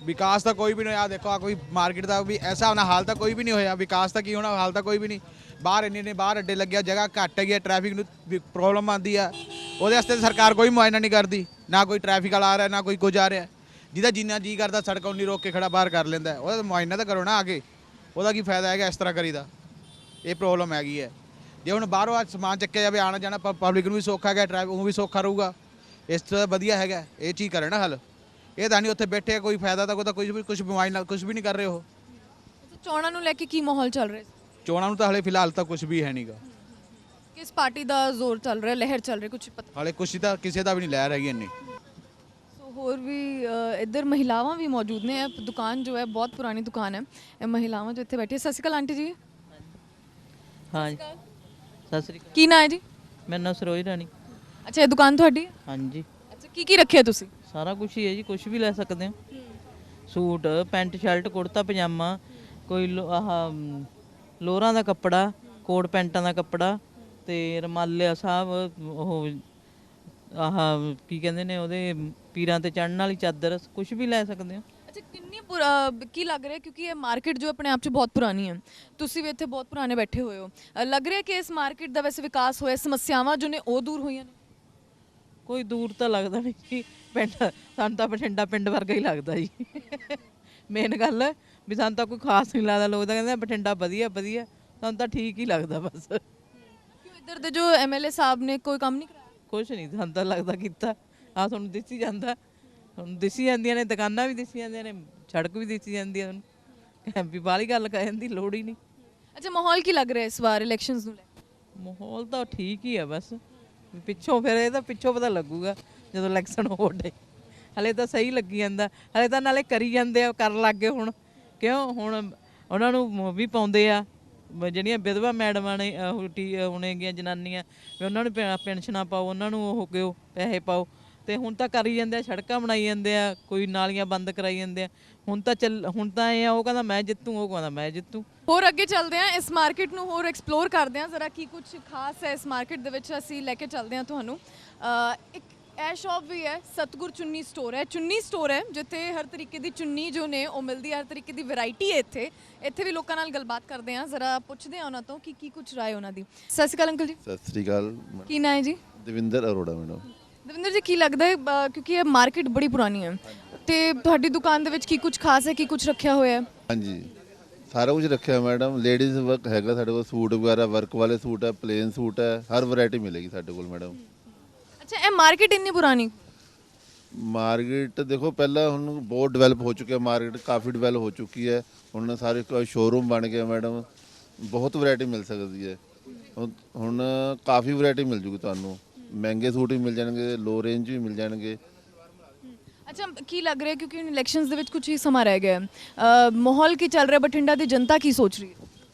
ਵਿਕਾਸ ਤਾਂ ਕੋਈ ਵੀ ਨਹੀਂ ਹੋਇਆ। ਦੇਖੋ ਆ ਕੋਈ ਮਾਰਕੀਟ ਦਾ ਵੀ ਐਸਾ ਹੋਣਾ ਹਾਲ ਤਾਂ ਕੋਈ ਵੀ ਨਹੀਂ ਹੋਇਆ, ਵਿਕਾਸ ਤਾਂ ਕੀ ਹੋਣਾ, ਹਾਲ ਤਾਂ ਕੋਈ ਵੀ ਨਹੀਂ। ਬਾਹਰ ਇੰਨੇ ਬਾਹਰ ਅੱਡੇ ਲੱਗਿਆ, ਜਗ੍ਹਾ ਘੱਟ ਹੈਗੀ ਹੈ, ਟ੍ਰੈਫਿਕ ਨੂੰ ਪ੍ਰੋਬਲਮ ਆਉਂਦੀ ਆ, ਉਹਦੇ ਵਾਸਤੇ ਸਰਕਾਰ ਕੋਈ ਮੁਆਇਨਾ ਨਹੀਂ ਕਰਦੀ, ਨਾ ਕੋਈ ਟ੍ਰੈਫਿਕ ਵਾਲਾ ਆ ਰਿਹਾ ਨਾ ਕੋਈ ਕੁਝ ਆ ਰਿਹਾ। ਜਿਹਦਾ ਜਿੰਨਾ ਜੀ ਕਰਦਾ ਸੜਕ ਉਨੀ ਰੋਕ ਕੇ ਖੜਾ ਬਾਹਰ ਕਰ ਲੈਂਦਾ, ਉਹਦਾ ਮੁਆਇਨਾ ਤਾਂ ਕਰੋ ਨਾ ਆਗੇ, ਉਹਦਾ ਕੀ ਫਾਇਦਾ ਹੈਗਾ ਇਸ ਤਰ੍ਹਾਂ ਕਰੀਦਾ। ਇਹ ਪ੍ਰੋਬਲਮ ਹੈਗੀ ਹੈ। ਜੇ ਹੁਣ ਬਾਹਰੋਂ ਸਮਾਨ ਚੱਕਿਆ ਜਾਵੇ, ਆਉਣਾ ਜਾਣਾ ਪਬਲਿਕ ਨੂੰ ਵੀ ਸੌਖਾ ਹੈਗਾ, ਟ੍ਰੈਫਿਕ ਉਹ ਵੀ ਸੌਖਾ ਰਹੂਗਾ, ਇਸ ਤੋਂ ਵਧੀਆ ਹੈਗਾ ਇਹ ਚੀਜ਼ ਕਰੇ ਨਾ ਹੱਲ। ਇਹ ਤਾਂ ਨਹੀਂ ਉੱਥੇ ਬੈਠੇ ਕੋਈ ਫਾਇਦਾ ਤਾਂ ਉਹਦਾ ਕੁਝ ਮੁਆਇਨਾ ਕੁਝ ਵੀ ਨਹੀਂ ਕਰ ਰਹੇ ਉਹ। ਚੋਣਾਂ ਨੂੰ ਲੈ ਕੇ ਕੀ ਮਾਹੌਲ ਚੱਲ ਰਿਹਾ? ਚੋਣਾਂ ਨੂੰ ਤਾਂ ਹਲੇ ਫਿਲਹਾਲ ਤਾਂ ਕੁਝ ਵੀ ਹੈ ਨਹੀਂਗਾ। ਕਿਸ ਪਾਰਟੀ ਦਾ ਜ਼ੋਰ ਚੱਲ ਰਿਹਾ, ਲਹਿਰ ਚੱਲ ਰਹੀ, ਕੁਝ ਪਤਾ? ਹਾਲੇ ਕੁਛ ਤਾਂ ਕਿਸੇ ਦਾ ਵੀ ਨਹੀਂ ਲਹਿਰ ਹੈਗੀ ਇੰਨੀ। ਸੋ ਹੋਰ ਵੀ ਇੱਧਰ ਮਹਿਲਾਵਾਂ ਵੀ ਮੌਜੂਦ ਨੇ। ਇਹ ਦੁਕਾਨ ਜੋ ਹੈ ਬਹੁਤ ਪੁਰਾਣੀ ਦੁਕਾਨ ਹੈ, ਇਹ ਮਹਿਲਾਵਾਂ ਜੋ ਇੱਥੇ ਬੈਠੀ। ਸਤਿ ਸ਼੍ਰੀ ਅਕਾਲ ਆਂਟੀ ਜੀ। ਹਾਂ ਜੀ, ਸਤਿ ਸ੍ਰੀ ਅਕਾਲ। ਕੀ ਨਾਂ ਹੈ ਜੀ? ਮੇਰਾ ਨਾਮ ਸਰੋਜ ਰਾਣੀ। ਅੱਛਾ ਇਹ ਦੁਕਾਨ ਤੁਹਾਡੀ ਹੈ? ਹਾਂਜੀ ਅੱਛਾ ਕੀ ਰੱਖਿਆ ਤੁਸੀਂ? ਸਾਰਾ ਕੁਝ ਹੀ ਹੈ ਜੀ, ਕੁਝ ਵੀ ਲੈ ਸਕਦੇ ਹੋ। ਸੂਟ, ਪੈਂਟ ਸ਼ਰਟ, ਕੁੜਤਾ ਪਜਾਮਾ, ਕੋਈ ਆਹ ਲੋਰਾਂ ਦਾ ਕੱਪੜਾ, ਕੋਟ ਪੈਂਟਾਂ ਦਾ ਕੱਪੜਾ, ਤੇ ਰਮਾਲਿਆ ਸਾਹਿਬ, ਉਹ ਆਹ ਕੀ ਕਹਿੰਦੇ ਨੇ ਉਹਦੇ ਪੀਰਾਂ ਤੇ ਚੜਨ ਵਾਲੀ ਚਾਦਰ, ਕੁਝ ਵੀ ਲੈ ਸਕਦੇ ਹੋ। ਅੱਛਾ ਕਿੰਨੀ ਕੀ ਲੱਗ ਰਿਹਾ, ਕਿਉਂਕਿ ਇਹ ਮਾਰਕੀਟ ਜੋ ਆਪਣੇ ਆਪ 'ਚ ਬਹੁਤ ਪੁਰਾਣੀ ਹੈ, ਤੁਸੀਂ ਵੀ ਇੱਥੇ ਬਹੁਤ ਪੁਰਾਣੇ ਬੈਠੇ ਹੋਏ ਹੋ, ਲੱਗ ਰਿਹਾ ਕਿ ਇਸ ਮਾਰਕੀਟ ਦਾ ਵੈਸੇ ਵਿਕਾਸ ਹੋਇਆ, ਸਮੱਸਿਆਵਾਂ ਜੋ ਨੇ ਉਹ ਦੂਰ ਹੋਈਆਂ ਨੇ? ਕੋਈ ਦੂਰ ਤਾਂ ਲੱਗਦਾ ਨਹੀਂ ਜੀ, ਪਿੰਡ ਸਾਨੂੰ ਤਾਂ ਬਠਿੰਡਾ ਪਿੰਡ ਵਰਗਾ ਹੀ ਲੱਗਦਾ ਜੀ। ਮੇਨ ਗੱਲ ਹੈ ਵੀ ਸਾਨੂੰ ਤਾਂ ਕੋਈ ਖਾਸ ਨਹੀਂ ਲੱਗਦਾ, ਲੋਕ ਤਾਂ ਕਹਿੰਦੇ ਬਠਿੰਡਾ ਵਧੀਆ ਵਧੀਆ, ਸਾਨੂੰ ਤਾਂ ਠੀਕ ਹੀ ਲੱਗਦਾ ਬਸ। ਕਿਉਂ ਇੱਧਰ ਦੇ ਜੋ MLA ਸਾਹਿਬ ਨੇ ਕੋਈ ਕੰਮ ਨਹੀਂ ਕਰਾਇਆ? ਕੁਛ ਨਹੀਂ ਸਾਨੂੰ ਤਾਂ ਲੱਗਦਾ ਕੀਤਾ। ਆ ਤੁਹਾਨੂੰ ਦਿਸੀ ਜਾਂਦਾ, ਹੁਣ ਦਿਸੀ ਜਾਂਦੀਆਂ ਨੇ ਦੁਕਾਨਾਂ ਵੀ ਦਿਸੀ ਜਾਂਦੀਆਂ ਨੇ, ਸੜਕ ਵੀ ਦਿਸੀ ਜਾਂਦੀ ਹੈ, ਤੁਹਾਨੂੰ ਵੀ ਬਾਹਲੀ ਗੱਲ ਕਹਿਣ ਦੀ ਲੋੜ ਹੀ ਨਹੀਂ। ਅੱਛਾ ਮਾਹੌਲ ਕੀ ਲੱਗ ਰਿਹਾ ਇਸ ਵਾਰ ਇਲੈਕਸ਼ਨਸ ਨੂੰ ਲੈ ਕੇ? ਮਾਹੌਲ ਤਾਂ ਠੀਕ ਹੀ ਆ ਬਸ ਵੀ ਪਿੱਛੋਂ ਫਿਰ ਇਹ ਤਾਂ ਪਿੱਛੋਂ ਪਤਾ ਲੱਗੂਗਾ ਜਦੋਂ ਇਲੈਕਸ਼ਨ ਹੋਵੇ। ਹਲੇ ਤਾਂ ਸਹੀ ਲੱਗੀ ਜਾਂਦਾ, ਹਲੇ ਤਾਂ ਨਾਲੇ ਕਰੀ ਜਾਂਦੇ ਆ, ਕਰਨ ਲੱਗ ਗਏ ਹੁਣ। ਕਿਉਂ ਹੁਣ ਉਹਨਾਂ ਨੂੰ ਵੀ ਪਾਉਂਦੇ ਆ ਜਿਹੜੀਆਂ ਵਿਧਵਾ ਮੈਡਮਾਂ ਨੇ ਹੋਣਗੀਆਂ ਜਨਾਨੀਆਂ ਵੀ ਉਹਨਾਂ ਨੂੰ ਪੈਨਸ਼ਨਾਂ ਪਾਓ, ਉਹਨਾਂ ਨੂੰ ਉਹ ਕਿਉਂ ਪੈਸੇ ਪਾਓ। ਤੇ ਹੁਣ ਤਾਂ ਕਰੀ ਜਾਂਦੇ ਆ, ਸੜਕਾਂ ਬਣਾਈ ਜਾਂਦੇ ਆ, ਕੋਈ ਨਾਲੀਆਂ ਬੰਦ ਕਰਾਈ ਜਾਂਦੇ ਆ। ਹੁਣ ਤਾਂ ਇਹ ਆ, ਉਹ ਕਹਿੰਦਾ ਮੈਂ ਜਿੱਤੂ, ਉਹ ਕਹਿੰਦਾ ਮੈਂ ਜਿੱਤੂ। ਹੋਰ ਅੱਗੇ ਚੱਲਦੇ ਹਾਂ, ਇਸ ਮਾਰਕੀਟ ਨੂੰ ਹੋਰ ਐਕਸਪਲੋਰ ਕਰਦੇ ਹਾਂ ਜ਼ਰਾ ਕੀ ਕੁਝ ਖਾਸ ਹੈ ਇਸ ਮਾਰਕੀਟ ਦੇ ਵਿੱਚ। ਅਸੀਂ ਲੈ ਕੇ ਚੱਲਦੇ ਹਾਂ ਤੁਹਾਨੂੰ। ਇੱਕ ਇਹ ਸ਼ਾਪ ਵੀ ਹੈ, ਸਤਗੁਰ ਚੁੰਨੀ ਸਟੋਰ ਹੈ। ਚੁੰਨੀ ਸਟੋਰ ਹੈ ਜਿੱਥੇ ਹਰ ਤਰੀਕੇ ਦੀ ਚੁੰਨੀ ਜੋ ਨੇ ਉਹ ਮਿਲਦੀ ਹੈ, ਹਰ ਤਰੀਕੇ ਦੀ ਵੈਰਾਈਟੀ ਹੈ ਇੱਥੇ ਵੀ ਲੋਕਾਂ ਨਾਲ ਗੱਲਬਾਤ ਕਰਦੇ ਹਾਂ, ਜ਼ਰਾ ਪੁੱਛਦੇ ਹਾਂ ਉਹਨਾਂ ਤੋਂ ਕਿ ਕੀ ਕੁਝ ਰਾਏ ਉਹਨਾਂ ਦੀ। ਸਤਿ ਸ਼੍ਰੀ ਅਕਾਲ ਅੰਕਲ ਜੀ। ਸਤਿ ਸ੍ਰੀ ਅਕਾਲ। ਕੀ ਨਾਂ ਹੈ ਜੀ? ਦਵਿੰਦਰ ਅਰੋੜਾ ਮੈਡਮ। ਦਵਿੰਦਰ ਜੀ ਕੀ ਲੱਗਦਾ ਹੈ ਕਿਉਂਕਿ ਇਹ ਮਾਰਕੀਟ ਬੜੀ ਪੁਰਾਣੀ ਹੈ ਤੇ ਤੁਹਾਡੀ ਦੁਕਾਨ ਦੇ ਵਿੱਚ ਕੀ ਕੁਝ ਖਾਸ ਹੈ, ਕੀ ਕੁਝ ਰੱਖਿਆ ਹੋਇਆ ਹੈ? ਹਾਂਜੀ, ਸਾਰਾ ਕੁਝ ਰੱਖਿਆ ਮੈਡਮ। ਲੇਡੀਜ਼ ਵਰਕ ਹੈਗਾ ਸਾਡੇ ਕੋਲ, ਸੂਟ ਵਗੈਰਾ ਵਰਕ ਵਾਲੇ ਸੂਟ ਹੈ, ਪਲੇਨ ਸੂਟ ਹੈ, ਹਰ ਵੈਰਾਈਟੀ ਮਿਲੇਗੀ ਸਾਡੇ ਕੋਲ ਮੈਡਮ। ਅੱਛਾ ਇਹ ਮਾਰਕੀਟ ਇੰਨੀ ਪੁਰਾਣੀ? ਮਾਰਕੀਟ ਦੇਖੋ ਪਹਿਲਾਂ ਹੁਣ ਬਹੁਤ ਡਿਵੈਲਪ ਹੋ ਚੁੱਕਿਆ, ਮਾਰਕੀਟ ਕਾਫੀ ਡਿਵੈਲਪ ਹੋ ਚੁੱਕੀ ਹੈ। ਹੁਣ ਸਾਰੇ ਸ਼ੋਰੂਮ ਬਣ ਗਿਆ ਮੈਡਮ, ਬਹੁਤ ਵੈਰਾਈਟੀ ਮਿਲ ਸਕਦੀ ਹੈ। ਹੁਣ ਕਾਫੀ ਵੈਰਾਈਟੀ ਮਿਲ ਜੂਗੀ ਤੁਹਾਨੂੰ, ਮਹਿੰਗੇ ਸੂਟ ਵੀ ਮਿਲ ਜਾਣਗੇ, ਲੋ ਰੇਂਜ ਵੀ ਮਿਲ ਜਾਣਗੇ। ਅੱਛਾ ਕੀ ਲੱਗ ਰਿਹਾ ਕਿਉਂਕਿ ਹੁਣ ਇਲੈਕਸ਼ਨਸ ਦੇ ਵਿੱਚ ਕੁਝ ਹੀ ਸਮਾਂ ਰਹਿ ਗਿਆ ਮਾਹੌਲ ਕੀ ਚੱਲ ਰਿਹਾ, ਬਠਿੰਡਾ ਦੀ ਜਨਤਾ ਕੀ ਸੋਚ ਰਹੀ ਹੈ?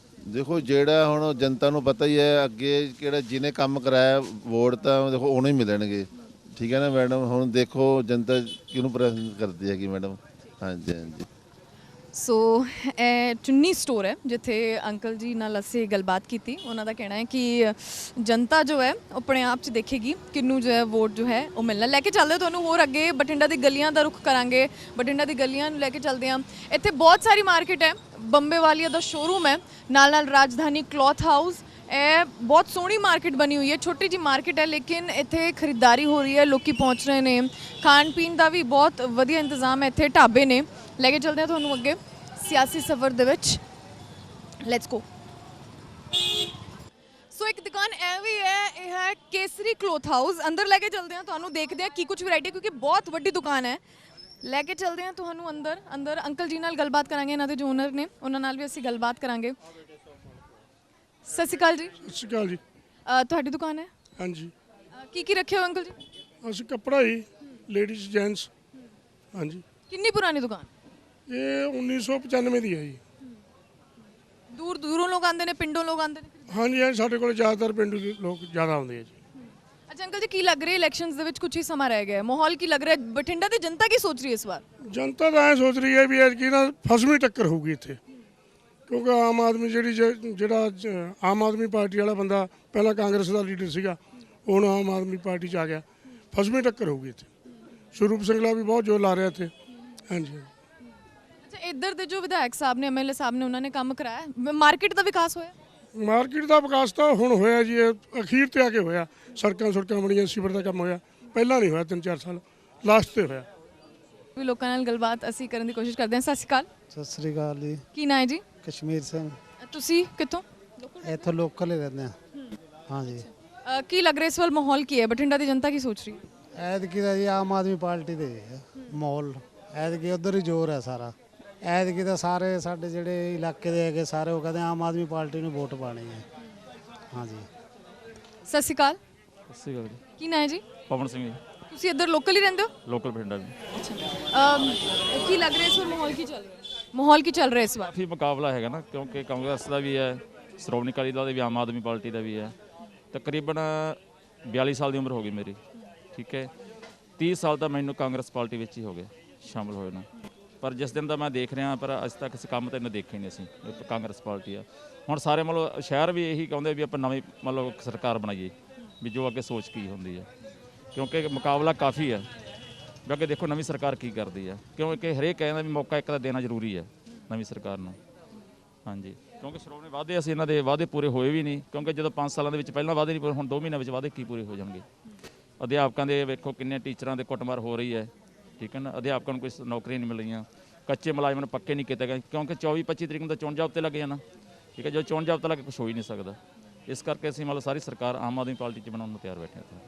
ਦੇਖੋ ਜਿਹੜਾ ਹੁਣ ਜਨਤਾ ਨੂੰ ਪਤਾ ਹੀ ਹੈ, ਅੱਗੇ ਕਿਹੜਾ ਜਿਹਨੇ ਕੰਮ ਕਰਾਇਆ ਵੋਟ ਤਾਂ ਦੇਖੋ ਉਹਨੂੰ ਹੀ ਮਿਲਣਗੇ, ਠੀਕ ਹੈ ਨਾ ਮੈਡਮ। ਹੁਣ ਦੇਖੋ ਜਨਤਾ ਕਿਹਨੂੰ ਪਸੰਦ ਕਰਦੀ ਹੈਗੀ ਮੈਡਮ। ਹਾਂਜੀ ਹਾਂਜੀ। ਸੋ ਇਹ ਚੁੰਨੀ ਸਟੋਰ ਹੈ ਜਿੱਥੇ ਅੰਕਲ ਜੀ ਨਾਲ ਅਸੀਂ ਗੱਲਬਾਤ ਕੀਤੀ। ਉਹਨਾਂ ਦਾ ਕਹਿਣਾ ਹੈ ਕਿ ਜਨਤਾ ਜੋ ਹੈ ਆਪਣੇ ਆਪ 'ਚ ਦੇਖੇਗੀ ਕਿਹਨੂੰ ਜੋ ਹੈ ਵੋਟ ਜੋ ਹੈ ਉਹ ਮਿਲਣਾ। ਲੈ ਕੇ ਚੱਲਦੇ ਤੁਹਾਨੂੰ ਹੋਰ ਅੱਗੇ ਬਠਿੰਡਾ ਦੀ ਗਲੀਆਂ ਦਾ ਰੁਖ ਕਰਾਂਗੇ, ਬਠਿੰਡਾ ਦੀ ਗਲੀਆਂ ਨੂੰ ਲੈ ਕੇ ਚੱਲਦੇ ਹਾਂ। ਇੱਥੇ ਬਹੁਤ ਸਾਰੀ ਮਾਰਕੀਟ ਹੈ, ਬੰਬੇ ਵਾਲੀਆ ਦਾ ਸ਼ੋਰੂਮ ਹੈ, ਨਾਲ ਰਾਜਧਾਨੀ ਕਲੌਥ ਹਾਊਸ। ਇਹ ਬਹੁਤ ਸੋਹਣੀ ਮਾਰਕੀਟ ਬਣੀ ਹੋਈ ਹੈ, ਛੋਟੀ ਜੀ ਮਾਰਕੀਟ ਹੈ ਲੇਕਿਨ ਇੱਥੇ ਖਰੀਦਦਾਰੀ ਹੋ ਰਹੀ ਹੈ, ਲੋਕੀ ਪਹੁੰਚ ਰਹੇ ਨੇ। ਖਾਣ ਪੀਣ ਦਾ ਵੀ ਬਹੁਤ ਵਧੀਆ ਇੰਤਜ਼ਾਮ ਹੈ, ਇੱਥੇ ਢਾਬੇ ਨੇ। ਲੈ ਕੇ ਚੱਲਦੇ ਹਾਂ ਤੁਹਾਨੂੰ ਅੱਗੇ ਸਿਆਸੀ ਸਫ਼ਰ ਦੇ ਵਿੱਚ। Let's go. ਸੋ ਇੱਕ ਦੁਕਾਨ ਇਹ ਵੀ ਹੈ, ਇਹ ਹੈ ਕੇਸਰੀ ਕਲੌਥ ਹਾਊਸ। ਅੰਦਰ ਲੈ ਕੇ ਚੱਲਦੇ ਹਾਂ ਤੁਹਾਨੂੰ, ਦੇਖਦੇ ਹਾਂ ਕੀ ਕੁਝ ਵੈਰਾਈਟੀ, ਕਿਉਂਕਿ ਬਹੁਤ ਵੱਡੀ ਦੁਕਾਨ ਹੈ। ਲੈ ਕੇ ਚੱਲਦੇ ਹਾਂ ਤੁਹਾਨੂੰ ਅੰਦਰ ਅੰਕਲ ਜੀ ਨਾਲ ਗੱਲਬਾਤ ਕਰਾਂਗੇ, ਇਹਨਾਂ ਦੇ ਜੋ ਓਨਰ ਨੇ ਉਹਨਾਂ ਨਾਲ ਵੀ ਅਸੀਂ ਗੱਲਬਾਤ ਕਰਾਂਗੇ। ਸਤਿ ਸ਼੍ਰੀ ਅਕਾਲ ਜੀ। ਸਤਿ ਸ਼੍ਰੀ ਅਕਾਲ ਜੀ। ਤੁਹਾਡੀ ਦੁਕਾਨ ਹੈ? ਹਾਂਜੀ, ਕੀ ਰੱਖਿਆ ਹੋ ਅੰਕਲ ਜੀ? ਅਸੀਂ ਕੱਪੜਾ ਹੀ, ਲੇਡੀਜ਼ ਜੈਂਟਸ। ਹਾਂਜੀ। ਕਿੰਨੀ ਪੁਰਾਣੀ ਦੁਕਾਨ? ਇਹ 1995 ਦੀ ਹੈ ਜੀ। ਦੂਰੋਂ ਲੋਕ ਆਉਂਦੇ ਨੇ, ਪਿੰਡੋਂ ਲੋਕ ਆਉਂਦੇ ਨੇ? ਹਾਂਜੀ ਹਾਂਜੀ, ਸਾਡੇ ਕੋਲ ਜ਼ਿਆਦਾਤਰ ਪਿੰਡੂ ਲੋਕ ਜ਼ਿਆਦਾ ਆਉਂਦੇ ਆ ਜੀ। ਅੱਛਾ ਅੰਕਲ ਜੀ ਕੀ ਲੱਗ ਰਿਹਾ ਇਲੈਕਸ਼ਨਸ ਦੇ ਵਿੱਚ ਕੁਝ ਹੀ ਸਮਾਂ ਰਹਿ ਗਿਆ, ਮਾਹੌਲ ਕੀ ਲੱਗ ਰਿਹਾ, ਬਠਿੰਡਾ ਦੀ ਜਨਤਾ ਕੀ ਸੋਚ ਰਹੀ ਹੈ ਇਸ ਵਾਰ? ਜਨਤਾ ਤਾਂ ਐਂ ਸੋਚ ਰਹੀ ਹੈ ਵੀ ਐਤਕੀ ਨਾ ਫਸਵੀਂ ਟੱਕਰ ਹੋਊਗੀ ਇੱਥੇ, ਕਿਉਂਕਿ ਆਮ ਆਦਮੀ ਜਿਹੜਾ ਆਮ ਆਦਮੀ ਪਾਰਟੀ ਵਾਲਾ ਬੰਦਾ ਪਹਿਲਾਂ ਕਾਂਗਰਸ ਦਾ ਲੀਡਰ ਸੀਗਾ, ਹੁਣ ਆਮ ਆਦਮੀ ਪਾਰਟੀ 'ਚ ਆ ਗਿਆ। ਫਸਵੀਂ ਟੱਕਰ ਹੋਊਗੀ ਇੱਥੇ। ਸਰੂਪ ਸਿੰਘਲਾ ਵੀ ਬਹੁਤ ਜ਼ੋਰ ਲਾ ਰਿਹਾ ਇੱਥੇ। ਹਾਂਜੀ। ਅੱਛਾ ਇੱਧਰ ਦੇ ਜੋ ਵਿਧਾਇਕ ਸਾਹਿਬ ਨੇ, ਐਮਐਲਏ ਸਾਹਿਬ ਨੇ, ਉਹਨਾਂ ਨੇ ਕੰਮ ਕਰਾਇਆ, ਮਾਰਕੀਟ ਦਾ ਵਿਕਾਸ ਹੋਇਆ? ਮਾਰਕੀਟ ਦਾ ਵਿਕਾਸ ਤਾਂ ਹੁਣ ਹੋਇਆ ਜੀ, ਇਹ ਅਖੀਰ ਤੇ ਆ ਕੇ ਹੋਇਆ। ਸੜਕਾਂ ਬਣੀਆਂ, ਸੀਵਰ ਦਾ ਕੰਮ ਹੋਇਆ, ਪਹਿਲਾਂ ਨਹੀਂ ਹੋਇਆ, 3-4 ਸਾਲ ਲਾਸਟ ਤੇ ਹੋਇਆ। ਵੀ ਲੋਕਾਂ ਨਾਲ ਗੱਲਬਾਤ ਅਸੀਂ ਕਰਨ ਦੀ ਕੋਸ਼ਿਸ਼ ਕਰਦੇ ਹਾਂ। ਸਤਿ ਸ਼੍ਰੀ ਅਕਾਲ। ਸਤਿ ਸ੍ਰੀ ਅਕਾਲ ਜੀ। ਕੀ ਨਾਂ ਹੈ ਜੀ? ਕਸ਼ਮੀਰ ਸਿੰਘ। ਤੁਸੀਂ ਕਿੱਥੋਂ? ਇੱਥੋਂ ਲੋਕਲ ਹੀ ਰਹਿੰਦੇ ਆ। ਹਾਂਜੀ। ਕੀ ਲੱਗ ਰਿਹਾ ਇਸ ਵਾਰ ਮਾਹੌਲ ਕੀ ਹੈ, ਬਠਿੰਡਾ ਦੀ ਜਨਤਾ ਕੀ ਸੋਚ ਰਹੀ ਹੈ? ਐਤਕੀ ਦਾ ਜੀ ਆਮ ਆਦਮੀ ਪਾਰਟੀ ਦੇ ਮਾਹੌਲ, ਐਤਕੀ ਉਧਰ ਹੀ ਜ਼ੋਰ ਹੈ ਸਾਰਾ। ਐਤਕੀ ਤਾਂ ਸਾਰੇ ਸਾਡੇ ਜਿਹੜੇ ਇਲਾਕੇ ਦੇ ਹੈਗੇ ਸਾਰੇ ਉਹ ਕਹਿੰਦੇ ਆਮ ਆਦਮੀ ਪਾਰਟੀ ਨੂੰ ਵੋਟ ਪਾਣੀ ਹੈ। ਹਾਂਜੀ। ਸਤਿ ਸ਼੍ਰੀ ਅਕਾਲ। ਸਤਿ ਸ਼੍ਰੀ ਅਕਾਲ ਜੀ। ਕੀ ਨਾਂ ਹੈ ਜੀ? ਪਵਨ ਸਿੰਘ ਜੀ। ਤੁਸੀਂ ਇੱਧਰ ਲੋਕਲ ਹੀ ਰਹਿੰਦੇ ਹੋ? ਲੋਕਲ ਬਠਿੰਡਾ ਜੀ। ਕੀ ਲੱਗ ਰਿਹਾ ਇਸ ਵਾਰ ਮਾਹੌਲ ਕੀ ਚੱਲ ਰਿਹਾ? ਮਾਹੌਲ ਕੀ ਚੱਲ ਰਿਹਾ ਇਸ ਵਾਰ? ਕਾਫੀ ਮੁਕਾਬਲਾ ਹੈਗਾ ਨਾ, ਕਿਉਂਕਿ ਕਾਂਗਰਸ ਦਾ ਵੀ ਹੈ, ਸ਼੍ਰੋਮਣੀ ਅਕਾਲੀ ਦਲ ਦਾ ਵੀ, ਆਮ ਆਦਮੀ ਪਾਰਟੀ ਦਾ ਵੀ ਹੈ। ਤਕਰੀਬਨ 42 ਸਾਲ ਦੀ ਉਮਰ ਹੋ ਗਈ ਮੇਰੀ, ਠੀਕ ਹੈ। 30 ਸਾਲ ਤਾਂ ਮੈਨੂੰ ਕਾਂਗਰਸ ਪਾਰਟੀ ਵਿੱਚ ਹੀ ਹੋ ਗਏ ਸ਼ਾਮਲ ਹੋਏ ਨਾ, ਪਰ ਜਿਸ ਦਿਨ ਦਾ ਮੈਂ ਦੇਖ ਰਿਹਾ, ਪਰ ਅੱਜ ਤੱਕ ਕਿਸੇ ਕੰਮ ਤੇ ਇਹਨੇ ਦੇਖੇ ਨਹੀਂ ਅਸੀਂ ਕਾਂਗਰਸ ਪਾਰਟੀ ਆ। ਹੁਣ ਸਾਰੇ ਮਤਲਬ ਸ਼ਹਿਰ ਵੀ ਇਹੀ ਕਹਿੰਦੇ ਵੀ ਆਪਾਂ ਨਵੀਂ ਮਤਲਬ ਸਰਕਾਰ ਬਣਾਈਏ, ਵੀ ਜੋ ਅੱਗੇ ਸੋਚ ਕੀ ਹੁੰਦੀ ਹੈ, ਕਿਉਂਕਿ ਮੁਕਾਬਲਾ ਕਾਫੀ ਹੈ। ਵੀ ਅੱਗੇ ਦੇਖੋ ਨਵੀਂ ਸਰਕਾਰ ਕੀ ਕਰਦੀ ਹੈ, ਕਿਉਂਕਿ ਹਰੇਕ ਕਹਿੰਦਾ ਵੀ ਮੌਕਾ ਇੱਕ ਦਾ ਦੇਣਾ ਜ਼ਰੂਰੀ ਹੈ ਨਵੀਂ ਸਰਕਾਰ ਨੂੰ। ਹਾਂਜੀ, ਕਿਉਂਕਿ ਸ਼੍ਰੋਮਣੀ ਵਾਅਦੇ ਅਸੀਂ ਇਹਨਾਂ ਦੇ ਵਾਅਦੇ ਪੂਰੇ ਹੋਏ ਵੀ ਨਹੀਂ, ਕਿਉਂਕਿ ਜਦੋਂ 5 ਸਾਲਾਂ ਦੇ ਵਿੱਚ ਪਹਿਲਾਂ ਵਾਅਦੇ ਨਹੀਂ ਪੂਰੇ, ਹੁਣ 2 ਮਹੀਨਿਆਂ ਵਿੱਚ ਵਾਅਦੇ ਕੀ ਪੂਰੇ ਹੋ ਜਾਣਗੇ। ਅਧਿਆਪਕਾਂ ਦੇ ਵੇਖੋ ਕਿੰਨੇ ਟੀਚਰਾਂ ਦੇ ਕੁੱਟਮਾਰ ਹੋ ਰਹੀ ਹੈ, ਠੀਕ ਹੈ ਨਾ। ਅਧਿਆਪਕਾਂ ਨੂੰ ਕੋਈ ਨੌਕਰੀਆਂ ਨਹੀਂ ਮਿਲ ਰਹੀਆਂ, ਕੱਚੇ ਮੁਲਾਜ਼ਮਾਂ ਨੂੰ ਪੱਕੇ ਨਹੀਂ ਕੀਤੇ ਗਏ, ਕਿਉਂਕਿ 24-25 ਤਰੀਕ ਨੂੰ ਤਾਂ ਚੋਣ ਜਾਬਤੇ ਲੱਗ ਜਾਣਾ, ਠੀਕ ਹੈ। ਜਦੋਂ ਚੋਣ ਜਾਬਤਾ ਲੱਗੇ ਕੁਛ ਹੋ ਹੀ ਨਹੀਂ ਸਕਦਾ। ਇਸ ਕਰਕੇ ਅਸੀਂ ਮਤਲਬ ਸਾਰੀ ਸਰਕਾਰ ਆਮ ਆਦਮੀ ਪਾਰਟੀ 'ਚ ਬਣਾਉਣ ਨੂੰ ਤਿਆਰ ਬੈਠੇ ਹਾਂ।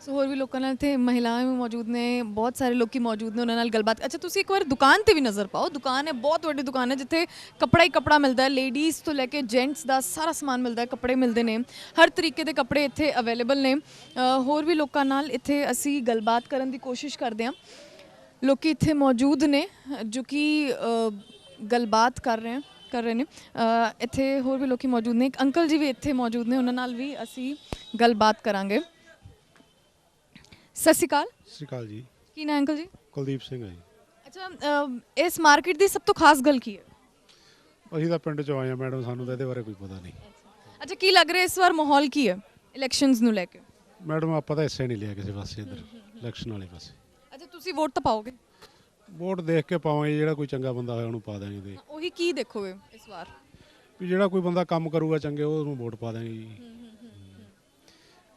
ਸੋ ਹੋਰ ਵੀ ਲੋਕਾਂ ਨਾਲ ਇੱਥੇ ਮਹਿਲਾਵਾਂ ਵੀ ਮੌਜੂਦ ਨੇ, ਬਹੁਤ ਸਾਰੇ ਲੋਕੀ ਮੌਜੂਦ ਨੇ, ਉਹਨਾਂ ਨਾਲ ਗੱਲਬਾਤ। ਅੱਛਾ, ਤੁਸੀਂ ਇੱਕ ਵਾਰ ਦੁਕਾਨ ਤੇ ਵੀ ਨਜ਼ਰ ਪਾਓ। ਦੁਕਾਨ ਹੈ, ਬਹੁਤ ਵੱਡੀ ਦੁਕਾਨ ਹੈ, ਜਿੱਥੇ ਕੱਪੜਾ ਹੀ ਕੱਪੜਾ ਮਿਲਦਾ ਹੈ। ਲੇਡੀਜ਼ ਤੋਂ ਲੈ ਕੇ ਜੈਂਟਸ ਦਾ ਸਾਰਾ ਸਮਾਨ ਮਿਲਦਾ ਹੈ, ਕੱਪੜੇ ਮਿਲਦੇ ਨੇ, ਹਰ ਤਰੀਕੇ ਦੇ ਕੱਪੜੇ ਇੱਥੇ ਅਵੇਲੇਬਲ ਨੇ। ਹੋਰ ਵੀ ਲੋਕਾਂ ਨਾਲ ਇੱਥੇ ਅਸੀਂ ਗੱਲਬਾਤ ਕਰਨ ਦੀ ਕੋਸ਼ਿਸ਼ ਕਰਦੇ ਹਾਂ। ਲੋਕੀ ਇੱਥੇ ਮੌਜੂਦ ਨੇ ਜੋ ਕਿ ਗੱਲਬਾਤ ਕਰ ਰਹੇ ਨੇ। ਇੱਥੇ ਹੋਰ ਵੀ ਲੋਕੀ ਮੌਜੂਦ ਨੇ। ਇੱਕ ਅੰਕਲ ਜੀ ਵੀ ਇੱਥੇ ਮੌਜੂਦ ਨੇ, ਉਹਨਾਂ ਨਾਲ ਵੀ ਅਸੀਂ ਗੱਲਬਾਤ ਕਰਾਂਗੇ। ਸਤਿ ਸ਼੍ਰੀ ਅਕਾਲ। ਸਤਿ ਸ਼੍ਰੀ ਅਕਾਲ ਜੀ। ਕੀ ਨਾਮ ਅੰਕਲ ਜੀ? ਕੁਲਦੀਪ ਸਿੰਘ ਹੈ ਜੀ। ਅੱਛਾ, ਇਸ ਮਾਰਕੀਟ ਦੀ ਸਭ ਤੋਂ ਖਾਸ ਗੱਲ ਕੀ ਹੈ? ਅਸੀਂ ਤਾਂ ਪਿੰਡ ਚੋਂ ਆਏ ਆ ਮੈਡਮ, ਸਾਨੂੰ ਤਾਂ ਇਹਦੇ ਬਾਰੇ ਕੋਈ ਪਤਾ ਨਹੀਂ। ਅੱਛਾ, ਕੀ ਲੱਗ ਰਿਹਾ ਇਸ ਵਾਰ ਮਾਹੌਲ ਕੀ ਹੈ ਇਲੈਕਸ਼ਨਸ ਨੂੰ ਲੈ ਕੇ? ਮੈਡਮ ਆਪਾਂ ਤਾਂ ਹਿੱਸਾ ਨਹੀਂ ਲਿਆ ਕਿਸੇ ਪਾਸੇ ਇੱਧਰ ਇਲੈਕਸ਼ਨ ਵਾਲੇ ਪਾਸੇ। ਅੱਛਾ, ਤੁਸੀਂ ਵੋਟ ਤਾਂ ਪਾਓਗੇ? ਵੋਟ ਦੇਖ ਕੇ ਪਾਵਾਂਗੇ, ਜਿਹੜਾ ਕੋਈ ਚੰਗਾ ਬੰਦਾ ਹੋਇਆ ਉਹਨੂੰ ਪਾ ਦਾਂਗੇ। ਦੇ ਉਹੀ ਕੀ ਦੇਖੋਗੇ ਇਸ ਵਾਰ? ਵੀ ਜਿਹੜਾ ਕੋਈ ਬੰਦਾ ਕੰਮ ਕਰੂਗਾ ਚੰਗੇ ਉਹਨੂੰ ਵੋਟ ਪਾ ਦਾਂਗੇ ਜੀ।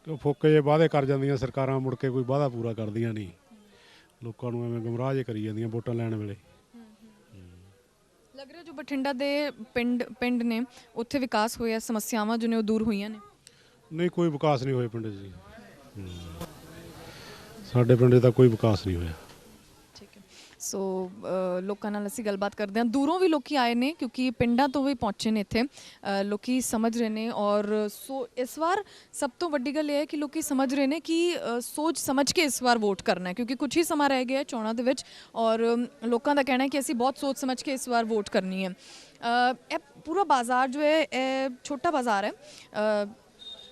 ਕਿਉਂ ਫੋਕੇ ਜੇ ਵਾਅਦੇ ਕਰ ਜਾਂਦੀਆਂ ਸਰਕਾਰਾਂ, ਮੁੜ ਕੇ ਕੋਈ ਵਾਅਦਾ ਪੂਰਾ ਕਰਦੀਆਂ ਨਹੀਂ, ਲੋਕਾਂ ਨੂੰ ਐਵੇਂ ਗੁੰਮਰਾਹ ਜੇ ਕਰੀ ਜਾਂਦੀਆਂ ਵੋਟਾਂ ਲੈਣ ਵੇਲੇ। ਲੱਗ ਰਿਹਾ ਜੋ ਬਠਿੰਡਾ ਦੇ ਪਿੰਡ ਨੇ ਉੱਥੇ ਵਿਕਾਸ ਹੋਇਆ, ਸਮੱਸਿਆਵਾਂ ਜੋ ਨੇ ਉਹ ਦੂਰ ਹੋਈਆਂ ਨੇ? ਨਹੀਂ, ਕੋਈ ਵਿਕਾਸ ਨਹੀਂ ਹੋਇਆ ਪਿੰਡ 'ਚ ਜੀ। ਸਾਡੇ ਪਿੰਡ 'ਚ ਤਾਂ ਕੋਈ ਵਿਕਾਸ ਨਹੀਂ ਹੋਇਆ। ਠੀਕ ਹੈ, ਸੋ ਲੋਕਾਂ ਨਾਲ ਅਸੀਂ ਗੱਲਬਾਤ ਕਰਦੇ ਹਾਂ। ਦੂਰੋਂ ਵੀ ਲੋਕੀ ਆਏ ਨੇ ਕਿਉਂਕਿ ਪਿੰਡਾਂ ਤੋਂ ਵੀ ਪਹੁੰਚੇ ਨੇ ਇੱਥੇ। ਲੋਕੀ ਸਮਝ ਰਹੇ ਨੇ ਔਰ ਸੋ ਇਸ ਵਾਰ ਸਭ ਤੋਂ ਵੱਡੀ ਗੱਲ ਇਹ ਹੈ ਕਿ ਲੋਕੀ ਸਮਝ ਰਹੇ ਨੇ ਕਿ ਸੋਚ ਸਮਝ ਕੇ ਇਸ ਵਾਰ ਵੋਟ ਕਰਨਾ ਹੈ, ਕਿਉਂਕਿ ਕੁਝ ਹੀ ਸਮਾਂ ਰਹਿ ਗਿਆ ਚੋਣਾਂ ਦੇ ਵਿੱਚ ਔਰ ਲੋਕਾਂ ਦਾ ਕਹਿਣਾ ਹੈ ਕਿ ਅਸੀਂ ਬਹੁਤ ਸੋਚ ਸਮਝ ਕੇ ਇਸ ਵਾਰ ਵੋਟ ਕਰਨੀ ਹੈ। ਇਹ ਪੂਰਾ ਬਾਜ਼ਾਰ ਜੋ ਹੈ ਇਹ ਛੋਟਾ ਬਾਜ਼ਾਰ ਹੈ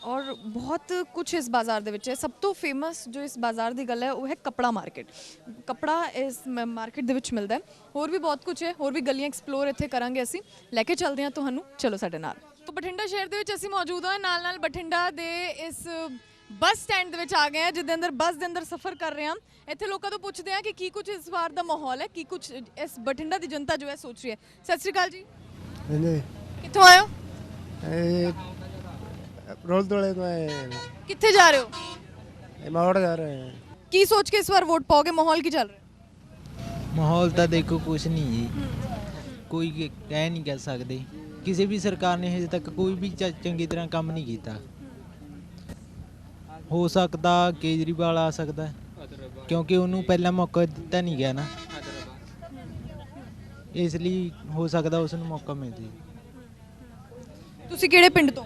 ਔਰ ਬਹੁਤ ਕੁਝ ਇਸ ਬਾਜ਼ਾਰ ਦੇ ਵਿੱਚ ਹੈ। ਸਭ ਤੋਂ ਫੇਮਸ ਜੋ ਇਸ ਬਾਜ਼ਾਰ ਦੀ ਗੱਲ ਹੈ ਉਹ ਹੈ ਕੱਪੜਾ ਮਾਰਕੀਟ। ਕੱਪੜਾ ਇਸ ਮਾਰਕੀਟ ਦੇ ਵਿੱਚ ਮਿਲਦਾ ਹੈ। ਹੋਰ ਵੀ ਬਹੁਤ ਕੁਝ ਹੈ, ਹੋਰ ਵੀ ਗਲੀਆਂ ਐਕਸਪਲੋਰ ਇੱਥੇ ਕਰਾਂਗੇ ਅਸੀਂ, ਲੈ ਕੇ ਚੱਲਦੇ ਹਾਂ ਤੁਹਾਨੂੰ, ਚਲੋ ਸਾਡੇ ਨਾਲ। ਤਾਂ ਬਠਿੰਡਾ ਸ਼ਹਿਰ ਦੇ ਵਿੱਚ ਅਸੀਂ ਮੌਜੂਦ ਹਾਂ, ਨਾਲ ਬਠਿੰਡਾ ਦੇ ਇਸ ਬੱਸ ਸਟੈਂਡ ਦੇ ਵਿੱਚ ਆ ਗਏ ਹਾਂ, ਜਿਹਦੇ ਅੰਦਰ ਬੱਸ ਦੇ ਅੰਦਰ ਸਫ਼ਰ ਕਰ ਰਹੇ ਹਾਂ। ਇੱਥੇ ਲੋਕਾਂ ਤੋਂ ਪੁੱਛਦੇ ਹਾਂ ਕਿ ਕੀ ਕੁਝ ਇਸ ਵਾਰ ਦਾ ਮਾਹੌਲ ਹੈ, ਕੀ ਕੁਝ ਇਸ ਬਠਿੰਡਾ ਦੀ ਜਨਤਾ ਜੋ ਹੈ ਸੋਚ ਰਹੀ ਹੈ। ਸਤਿ ਸ਼੍ਰੀ ਅਕਾਲ ਜੀ। ਹਾਂਜੀ, ਕਿੱਥੋਂ ਆਏ ਹੋ? ਰੋਲਦੋਲੇ ਤੋਂ ਆਏ। ਕਿੱਥੇ ਜਾ ਰਹੇ ਹੋ? ਮੋੜ ਜਾ ਰਹੇ ਹਾਂ। ਕੀ ਸੋਚ ਕੇ ਇਸ ਵਾਰ ਵੋਟ ਪਾਓਗੇ? ਮਾਹੌਲ ਕੀ ਚੱਲ ਰਿਹਾ? ਮਾਹੌਲ ਤਾਂ ਦੇਖੋ ਕੁਛ ਨਹੀਂ ਜੀ, ਕੋਈ ਕਹਿ ਨਹੀਂ ਕਹਿ ਸਕਦੇ। ਕਿਸੇ ਵੀ ਸਰਕਾਰ ਨੇ ਹਜੇ ਤੱਕ ਕੋਈ ਵੀ ਚੰਗੀ ਤਰ੍ਹਾਂ ਕੰਮ ਨਹੀਂ ਕੀਤਾ। ਹੋ ਸਕਦਾ ਕੇਜਰੀਵਾਲ ਆ ਸਕਦਾ, ਕਿਉਂਕਿ ਉਹਨੂੰ ਪਹਿਲਾਂ ਮੌਕਾ ਦਿੱਤਾ ਨਹੀਂ ਗਿਆ ਨਾ, ਇਸ ਲਈ ਹੋ ਸਕਦਾ ਉਸ ਨੂੰ ਮੌਕਾ ਮਿਲ ਜੇ। ਤੁਸੀਂ ਕਿਹੜੇ ਪਿੰਡ ਤੋਂ?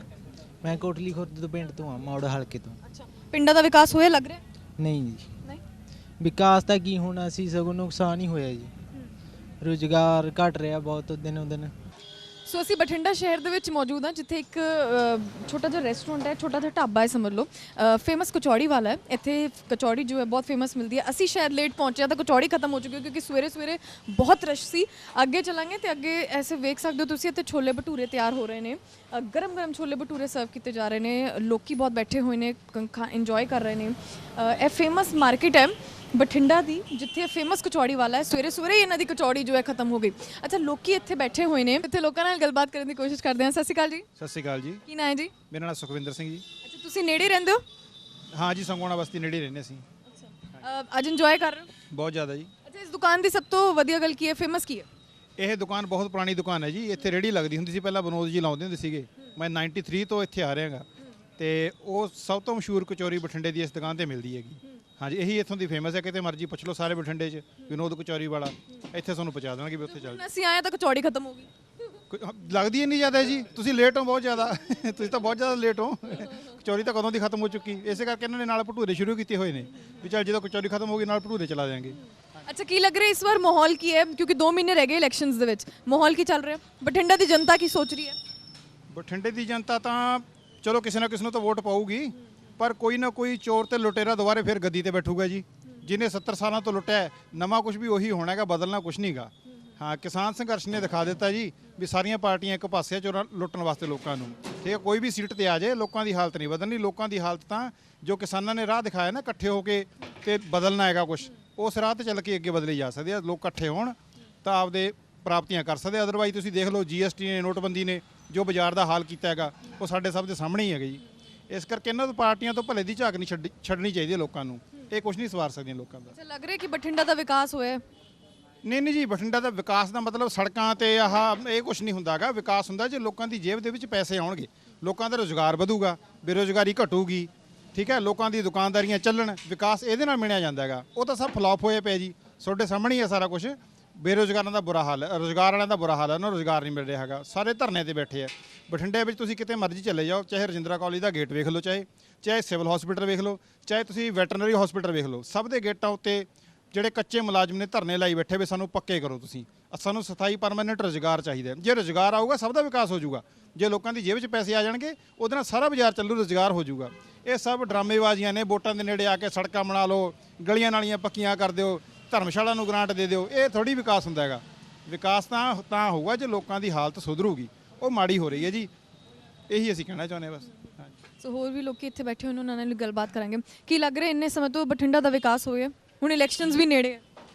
ਮੈਂ ਕੋਟਲੀ ਖੁਰਦ ਤੋਂ ਪਿੰਡ ਤੋਂ ਆ, ਮੌੜ ਹਲਕੇ ਤੋਂ। ਅੱਛਾ, ਪਿੰਡਾਂ ਦਾ ਵਿਕਾਸ ਹੋਇਆ ਲੱਗ ਰਿਹਾ? ਨਹੀਂ ਜੀ, ਨਹੀਂ। ਵਿਕਾਸ ਤਾਂ ਕੀ ਹੋਣਾ ਸੀ, ਸਗੋਂ ਨੁਕਸਾਨ ਹੀ ਹੋਇਆ ਜੀ। ਰੁਜ਼ਗਾਰ ਘਟ ਰਿਹਾ ਬਹੁਤ ਦਿਨੋਂ ਦਿਨ। ਸੋ ਅਸੀਂ ਬਠਿੰਡਾ ਸ਼ਹਿਰ ਦੇ ਵਿੱਚ ਮੌਜੂਦ ਹਾਂ, ਜਿੱਥੇ ਇੱਕ ਛੋਟਾ ਜਿਹਾ ਰੈਸਟੋਰੈਂਟ ਹੈ, ਛੋਟਾ ਜਿਹਾ ਢਾਬਾ ਹੈ ਸਮਝ ਲਓ। ਫੇਮਸ ਕਚੌੜੀ ਵਾਲਾ ਹੈ। ਇੱਥੇ ਕਚੌੜੀ ਜੋ ਹੈ ਬਹੁਤ ਫੇਮਸ ਮਿਲਦੀ ਹੈ। ਅਸੀਂ ਸ਼ਾਇਦ ਲੇਟ ਪਹੁੰਚਿਆ ਤਾਂ ਕਚੌੜੀ ਖਤਮ ਹੋ ਚੁੱਕੀ ਹੈ, ਕਿਉਂਕਿ ਸਵੇਰੇ ਬਹੁਤ ਰਸ਼ ਸੀ। ਅੱਗੇ ਚਲਾਂਗੇ ਤੇ ਅੱਗੇ ਐਸੇ ਵੇਖ ਸਕਦੇ ਹੋ ਤੁਸੀਂ, ਇੱਥੇ ਛੋਲੇ ਭਟੂਰੇ ਤਿਆਰ ਹੋ ਰਹੇ ਨੇ। ਗਰਮ ਛੋਲੇ ਭਟੂਰੇ ਸਰਵ ਕੀਤੇ ਜਾ ਰਹੇ ਨੇ। ਲੋਕੀ ਬਹੁਤ ਬੈਠੇ ਹੋਏ ਨੇ, ਇੰਜੋਏ ਕਰ ਰਹੇ ਨੇ। ਇਹ ਫੇਮਸ ਮਾਰਕੀਟ ਹੈ ਬਠਿੰਡਾ ਦੀ, ਜਿੱਥੇ ਫੇਮਸ ਕਚੌੜੀ ਵਾਲਾ ਹੈ। ਸਵੇਰੇ ਹੀ ਇਹਨਾਂ ਦੀ ਕਚੌੜੀ ਜੋ ਹੈ ਖਤਮ ਹੋ ਗਈ। ਅੱਛਾ, ਲੋਕੀ ਇੱਥੇ ਬੈਠੇ ਹੋਏ ਨੇ, ਇੱਥੇ ਲੋਕਾਂ ਨਾਲ ਗੱਲਬਾਤ ਕਰਨ ਦੀ ਕੋਸ਼ਿਸ਼ ਕਰਦੇ ਹਾਂ। ਸਤਿ ਸ਼੍ਰੀ ਅਕਾਲ ਜੀ। ਸਤਿ ਸ਼੍ਰੀ ਅਕਾਲ ਜੀ। ਕੀ ਨਾਮ ਹੈ ਜੀ? ਮੇਰਾ ਨਾਮ ਸੁਖਵਿੰਦਰ ਸਿੰਘ ਜੀ। ਅੱਛਾ, ਤੁਸੀਂ ਨੇੜੇ ਰਹਿੰਦੇ ਹੋ? ਹਾਂ ਜੀ, ਸੰਗੋਣਾ ਬਸਤੀ ਨੇੜੇ ਰਹਿੰਦੇ ਅਸੀਂ। ਅੱਜ ਇੰਜੋਏ ਕਰ ਰਹੇ ਹੋ? ਬਹੁਤ ਜ਼ਿਆਦਾ ਜੀ। ਅੱਛਾ, ਇਸ ਦੁਕਾਨ ਦੀ ਸਭ ਤੋਂ ਵਧੀਆ ਗੱਲ ਕੀ ਹੈ, ਫੇਮਸ ਕੀ ਹੈ? ਇਹ ਦੁਕਾਨ ਬਹੁਤ ਪੁਰਾਣੀ ਦੁਕਾਨ ਹੈ ਜੀ। ਇੱਥੇ ਰੇਹੜੀ ਲੱਗਦੀ ਹੁੰਦੀ ਸੀ ਪਹਿਲਾਂ, ਵਿਨੋਦ ਜੀ ਲਾਉਂਦੇ ਹੁੰਦੇ ਸੀਗੇ। ਮੈਂ 93 ਤੋਂ ਇੱਥੇ ਆ ਰਿਹਾਗਾ ਤੇ ਉਹ ਸਭ ਤੋਂ ਮਸ਼ਹੂਰ ਕਚੌਰੀ ਬਠਿੰਡੇ ਦੀ ਇਸ ਦੁਕਾਨ ਤੇ ਮਿਲਦੀ ਹੈਗੀ। ਹਾਂਜੀ, ਇਹੀ ਇੱਥੋਂ ਦੀ ਫੇਮਸ ਹੈ। ਕਿਤੇ ਮਰਜ਼ੀ ਪੁੱਛ ਲਓ ਸਾਰੇ ਬਠਿੰਡੇ 'ਚ, ਵਿਨੋਦ ਕਚੌਰੀ ਵਾਲਾ ਇੱਥੇ ਤੁਹਾਨੂੰ ਪਹੁੰਚਾ ਦੇਣਗੇ ਵੀ ਉੱਥੇ ਚੱਲ ਹੁਣ ਅਸੀਂ ਆਏ ਤਾਂ ਕਚੌੜੀ ਖਤਮ ਹੋ ਗਈ। ਲੱਗਦੀ ਨਹੀਂ ਜ਼ਿਆਦਾ ਜੀ, ਤੁਸੀਂ ਲੇਟ ਹੋ ਬਹੁਤ ਜ਼ਿਆਦਾ। ਤੁਸੀਂ ਤਾਂ ਬਹੁਤ ਜ਼ਿਆਦਾ ਲੇਟ ਹੋ। ਕਚੌਰੀ ਤਾਂ ਕਦੋਂ ਦੀ ਖਤਮ ਹੋ ਚੁੱਕੀ। ਇਸੇ ਕਰਕੇ ਇਹਨਾਂ ਨੇ ਨਾਲ ਭਟੂਰੇ ਸ਼ੁਰੂ ਕੀਤੇ ਹੋਏ ਨੇ ਵੀ ਚੱਲ ਜਦੋਂ ਕਚੌਰੀ ਖਤਮ ਹੋ ਗਈ ਨਾਲ ਭਟੂਰੇ ਚਲਾ ਦਿਆਂਗੇ। ਅੱਛਾ, ਕੀ ਲੱਗ ਰਿਹਾ ਇਸ ਵਾਰ ਮਾਹੌਲ ਕੀ ਹੈ, ਕਿਉਂਕਿ 2 ਮਹੀਨੇ ਰਹਿ ਗਏ ਇਲੈਕਸ਼ਨਸ ਦੇ ਵਿੱਚ? ਮਾਹੌਲ ਕੀ ਚੱਲ ਰਿਹਾ? ਬਠਿੰਡਾ ਦੀ ਜਨਤਾ ਕੀ ਸੋਚ ਰਹੀ ਹੈ? ਬਠਿੰਡੇ ਦੀ ਜਨਤਾ ਤਾਂ ਚਲੋ ਕਿਸੇ ਨਾ ਕਿਸੇ ਨੂੰ ਤਾਂ ਵੋਟ ਪਾਊਗੀ, ਪਰ ਕੋਈ ਨਾ ਕੋਈ ਚੋਰ ਤੇ ਲੁਟੇਰਾ ਦੁਬਾਰੇ ਫਿਰ ਗੱਦੀ ਤੇ ਬੈਠੂਗਾ ਜੀ। ਜਿਹਨੇ 70 ਸਾਲਾਂ ਤੋਂ ਲੁੱਟਿਆ, ਨਵਾਂ ਕੁਝ ਵੀ ਉਹੀ ਹੋਣਾ ਹੈਗਾ, ਬਦਲਣਾ ਕੁਝ ਨਹੀਂਗਾ। ਹਾਂ, ਕਿਸਾਨ ਸੰਘਰਸ਼ ਨੇ ਦਿਖਾ ਦਿੱਤਾ ਜੀ ਵੀ ਸਾਰੀਆਂ ਪਾਰਟੀਆਂ ਇੱਕ ਪਾਸੇ ਚੋਰਾਂ ਲੁੱਟਣ ਵਾਸਤੇ ਲੋਕਾਂ ਨੂੰ। ਠੀਕ ਹੈ, ਕੋਈ ਵੀ ਸੀਟ ਤੇ ਆ ਜਾਏ, ਲੋਕਾਂ ਦੀ ਹਾਲਤ ਨਹੀਂ ਬਦਲਣੀ। ਲੋਕਾਂ ਦੀ ਹਾਲਤ ਤਾਂ ਜੋ ਕਿਸਾਨਾਂ ਨੇ ਰਾਹ ਦਿਖਾਇਆ ਨਾ ਇਕੱਠੇ ਹੋ ਕੇ ਤੇ ਬਦਲਣਾ ਹੈਗਾ ਕੁਝ, ਉਸ ਰਾਹ ਤੇ ਚੱਲ ਕੇ ਅੱਗੇ ਬਦਲੇ ਜਾ ਸਕਦੇ ਆ। ਲੋਕ ਇਕੱਠੇ ਹੋਣ ਤਾਂ ਆਪਦੇ ਪ੍ਰਾਪਤੀਆਂ ਕਰ ਸਕਦੇ। ਅਦਰਵਾਈਜ਼ ਤੁਸੀਂ ਦੇਖ ਲਓ GST ਨੇ, ਨੋਟਬੰਦੀ ਨੇ ਜੋ ਬਾਜ਼ਾਰ ਦਾ ਹਾਲ ਕੀਤਾ ਹੈਗਾ, ਉਹ ਸਾਡੇ ਸਭ ਦੇ ਸਾਹਮਣੇ ਹੀ ਹੈਗਾ ਜੀ। ਇਸ ਕਰਕੇ ਇਹਨਾਂ ਪਾਰਟੀਆਂ ਤੋਂ ਭਲੇ ਦੀ ਝਾਕ ਨਹੀਂ ਛੱਡਣੀ ਚਾਹੀਦੀ ਲੋਕਾਂ ਨੂੰ। ਇਹ ਕੁਝ ਨਹੀਂ ਸਵਾਰ ਸਕਦੀਆਂ ਲੋਕਾਂ ਦਾ। ਅੱਛਾ, ਲੱਗ ਰਿਹਾ ਕਿ ਬਠਿੰਡਾ ਦਾ ਵਿਕਾਸ ਹੋਇਆ? ਨਹੀਂ ਜੀ, ਬਠਿੰਡਾ ਦਾ ਵਿਕਾਸ ਦਾ ਮਤਲਬ ਸੜਕਾਂ ਤੇ ਇਹ ਕੁਝ ਨਹੀਂ ਹੁੰਦਾ ਹੈਗਾ। ਵਿਕਾਸ ਹੁੰਦਾ ਜੇ ਲੋਕਾਂ ਦੀ ਜੇਬ ਦੇ ਵਿੱਚ ਪੈਸੇ ਆਉਣਗੇ, ਲੋਕਾਂ ਦਾ ਰੁਜ਼ਗਾਰ ਵਧੂਗਾ, ਬੇਰੁਜ਼ਗਾਰੀ ਘਟੂਗੀ। ਠੀਕ ਹੈ, ਲੋਕਾਂ ਦੀ ਦੁਕਾਨਦਾਰੀਆਂ ਚੱਲਣ, ਵਿਕਾਸ ਇਹਦੇ ਨਾਲ ਮਿਣਿਆ ਜਾਂਦਾ ਹੈਗਾ। ਉਹ ਤਾਂ ਸਭ ਫਲॉप ਹੋਏ ਪਏ ਜੀ, ਤੁਹਾਡੇ ਸਾਹਮਣੇ ਹੀ ਹੈ ਸਾਰਾ ਕੁਝ। ਬੇਰੁਜ਼ਗਾਰਾਂ ਦਾ ਬੁਰਾ ਹਾਲ ਹੈ, ਰੁਜ਼ਗਾਰ ਵਾਲਿਆਂ ਦਾ ਬੁਰਾ ਹਾਲ ਹੈ, ਉਹਨਾਂ ਨੂੰ ਰੁਜ਼ਗਾਰ ਨਹੀਂ ਮਿਲ ਰਿਹਾ ਹੈਗਾ। ਸਾਰੇ ਧਰਨੇ ਤੇ ਬੈਠੇ ਆ। ਬਠਿੰਡੇ ਵਿੱਚ ਤੁਸੀਂ ਕਿਤੇ ਮਰਜ਼ੀ ਚਲੇ ਜਾਓ, ਚਾਹੇ ਰਜਿੰਦਰਾ ਕਾਲਜ ਦਾ ਗੇਟ ਵੇਖ ਲਓ, ਚਾਹੇ ਸਿਵਲ ਹਸਪੀਟਲ ਵੇਖ ਲਓ, ਚਾਹੇ ਤੁਸੀਂ ਵੈਟਰਨਰੀ ਹਸਪੀਟਲ ਵੇਖ ਲਓ, ਸਭ ਦੇ ਗੇਟਾਂ ਉੱਤੇ ਜਿਹੜੇ ਕੱਚੇ ਮੁਲਾਜ਼ਮ ਨੇ ਧਰਨੇ ਲਾਈ ਬੈਠੇ ਵੀ ਸਾਨੂੰ ਪੱਕੇ ਕਰੋ, ਤੁਸੀਂ ਸਾਨੂੰ ਸਥਾਈ ਪਰਮਾਨੈਂਟ ਰੁਜ਼ਗਾਰ ਚਾਹੀਦਾ। ਜੇ ਰੁਜ਼ਗਾਰ ਆਊਗਾ ਸਭ ਦਾ ਵਿਕਾਸ ਹੋ ਜਾਊਗਾ। ਜੇ ਲੋਕਾਂ ਦੀ ਜੇਬ 'ਚ ਪੈਸੇ ਆ ਜਾਣਗੇ ਉਹਦੇ ਨਾਲ ਸਾਰਾ ਬਾਜ਼ਾਰ ਚੱਲੂ, ਰੁਜ਼ਗਾਰ ਹੋ ਜਾਊਗਾ। ਇਹ ਸਭ ਡਰਾਮੇਬਾਜ਼ੀਆਂ ਨੇ। ਵੋਟਾਂ ਦੇ ਨੇੜੇ ਆ ਕੇ ਸੜਕਾਂ ਬਣਾ ਲਓ, ਗਲੀਆਂ ਨਾਲੀਆਂ ਪੱਕੀਆਂ ਕਰ ਦਿਓ, ਧਰਮਸ਼ਾਲਾ ਨੂੰ ਗ੍ਰਾਂਟ ਦੇ ਦਿਓ, ਇਹ ਥੋੜੀ ਵਿਕਾਸ ਹੁੰਦਾ ਹੈਗਾ। ਵਿਕਾਸ ਤਾਂ ਹੋਊਗਾ ਜੇ ਲੋਕਾਂ ਦੀ ਹਾਲਤ ਸੁਧਰੂਗੀ। ਉਹ ਮਾੜੀ ਹੋ ਰਹੀ ਹੈ ਜੀ, ਇਹੀ ਅਸੀਂ ਕਹਿਣਾ ਚਾਹੁੰਦੇ ਹਾਂ ਬਸ। ਸੋ ਹੋਰ ਵੀ ਲੋਕੀ ਇੱਥੇ ਬੈਠੇ ਹੋਏ ਨੇ, ਉਹਨਾਂ ਨਾਲ ਗੱਲਬਾਤ ਕਰਾਂਗੇ। ਕੀ ਲੱਗ ਰਿਹਾ ਇੰਨੇ ਸਮੇਂ ਤੋਂ ਬਠਿੰਡਾ ਦਾ ਵਿਕਾਸ ਹੋਇਆ, ਹੁਣ ਇਲੈਕਸ਼ਨਸ ਵੀ ਨੇੜੇ ਹੈ?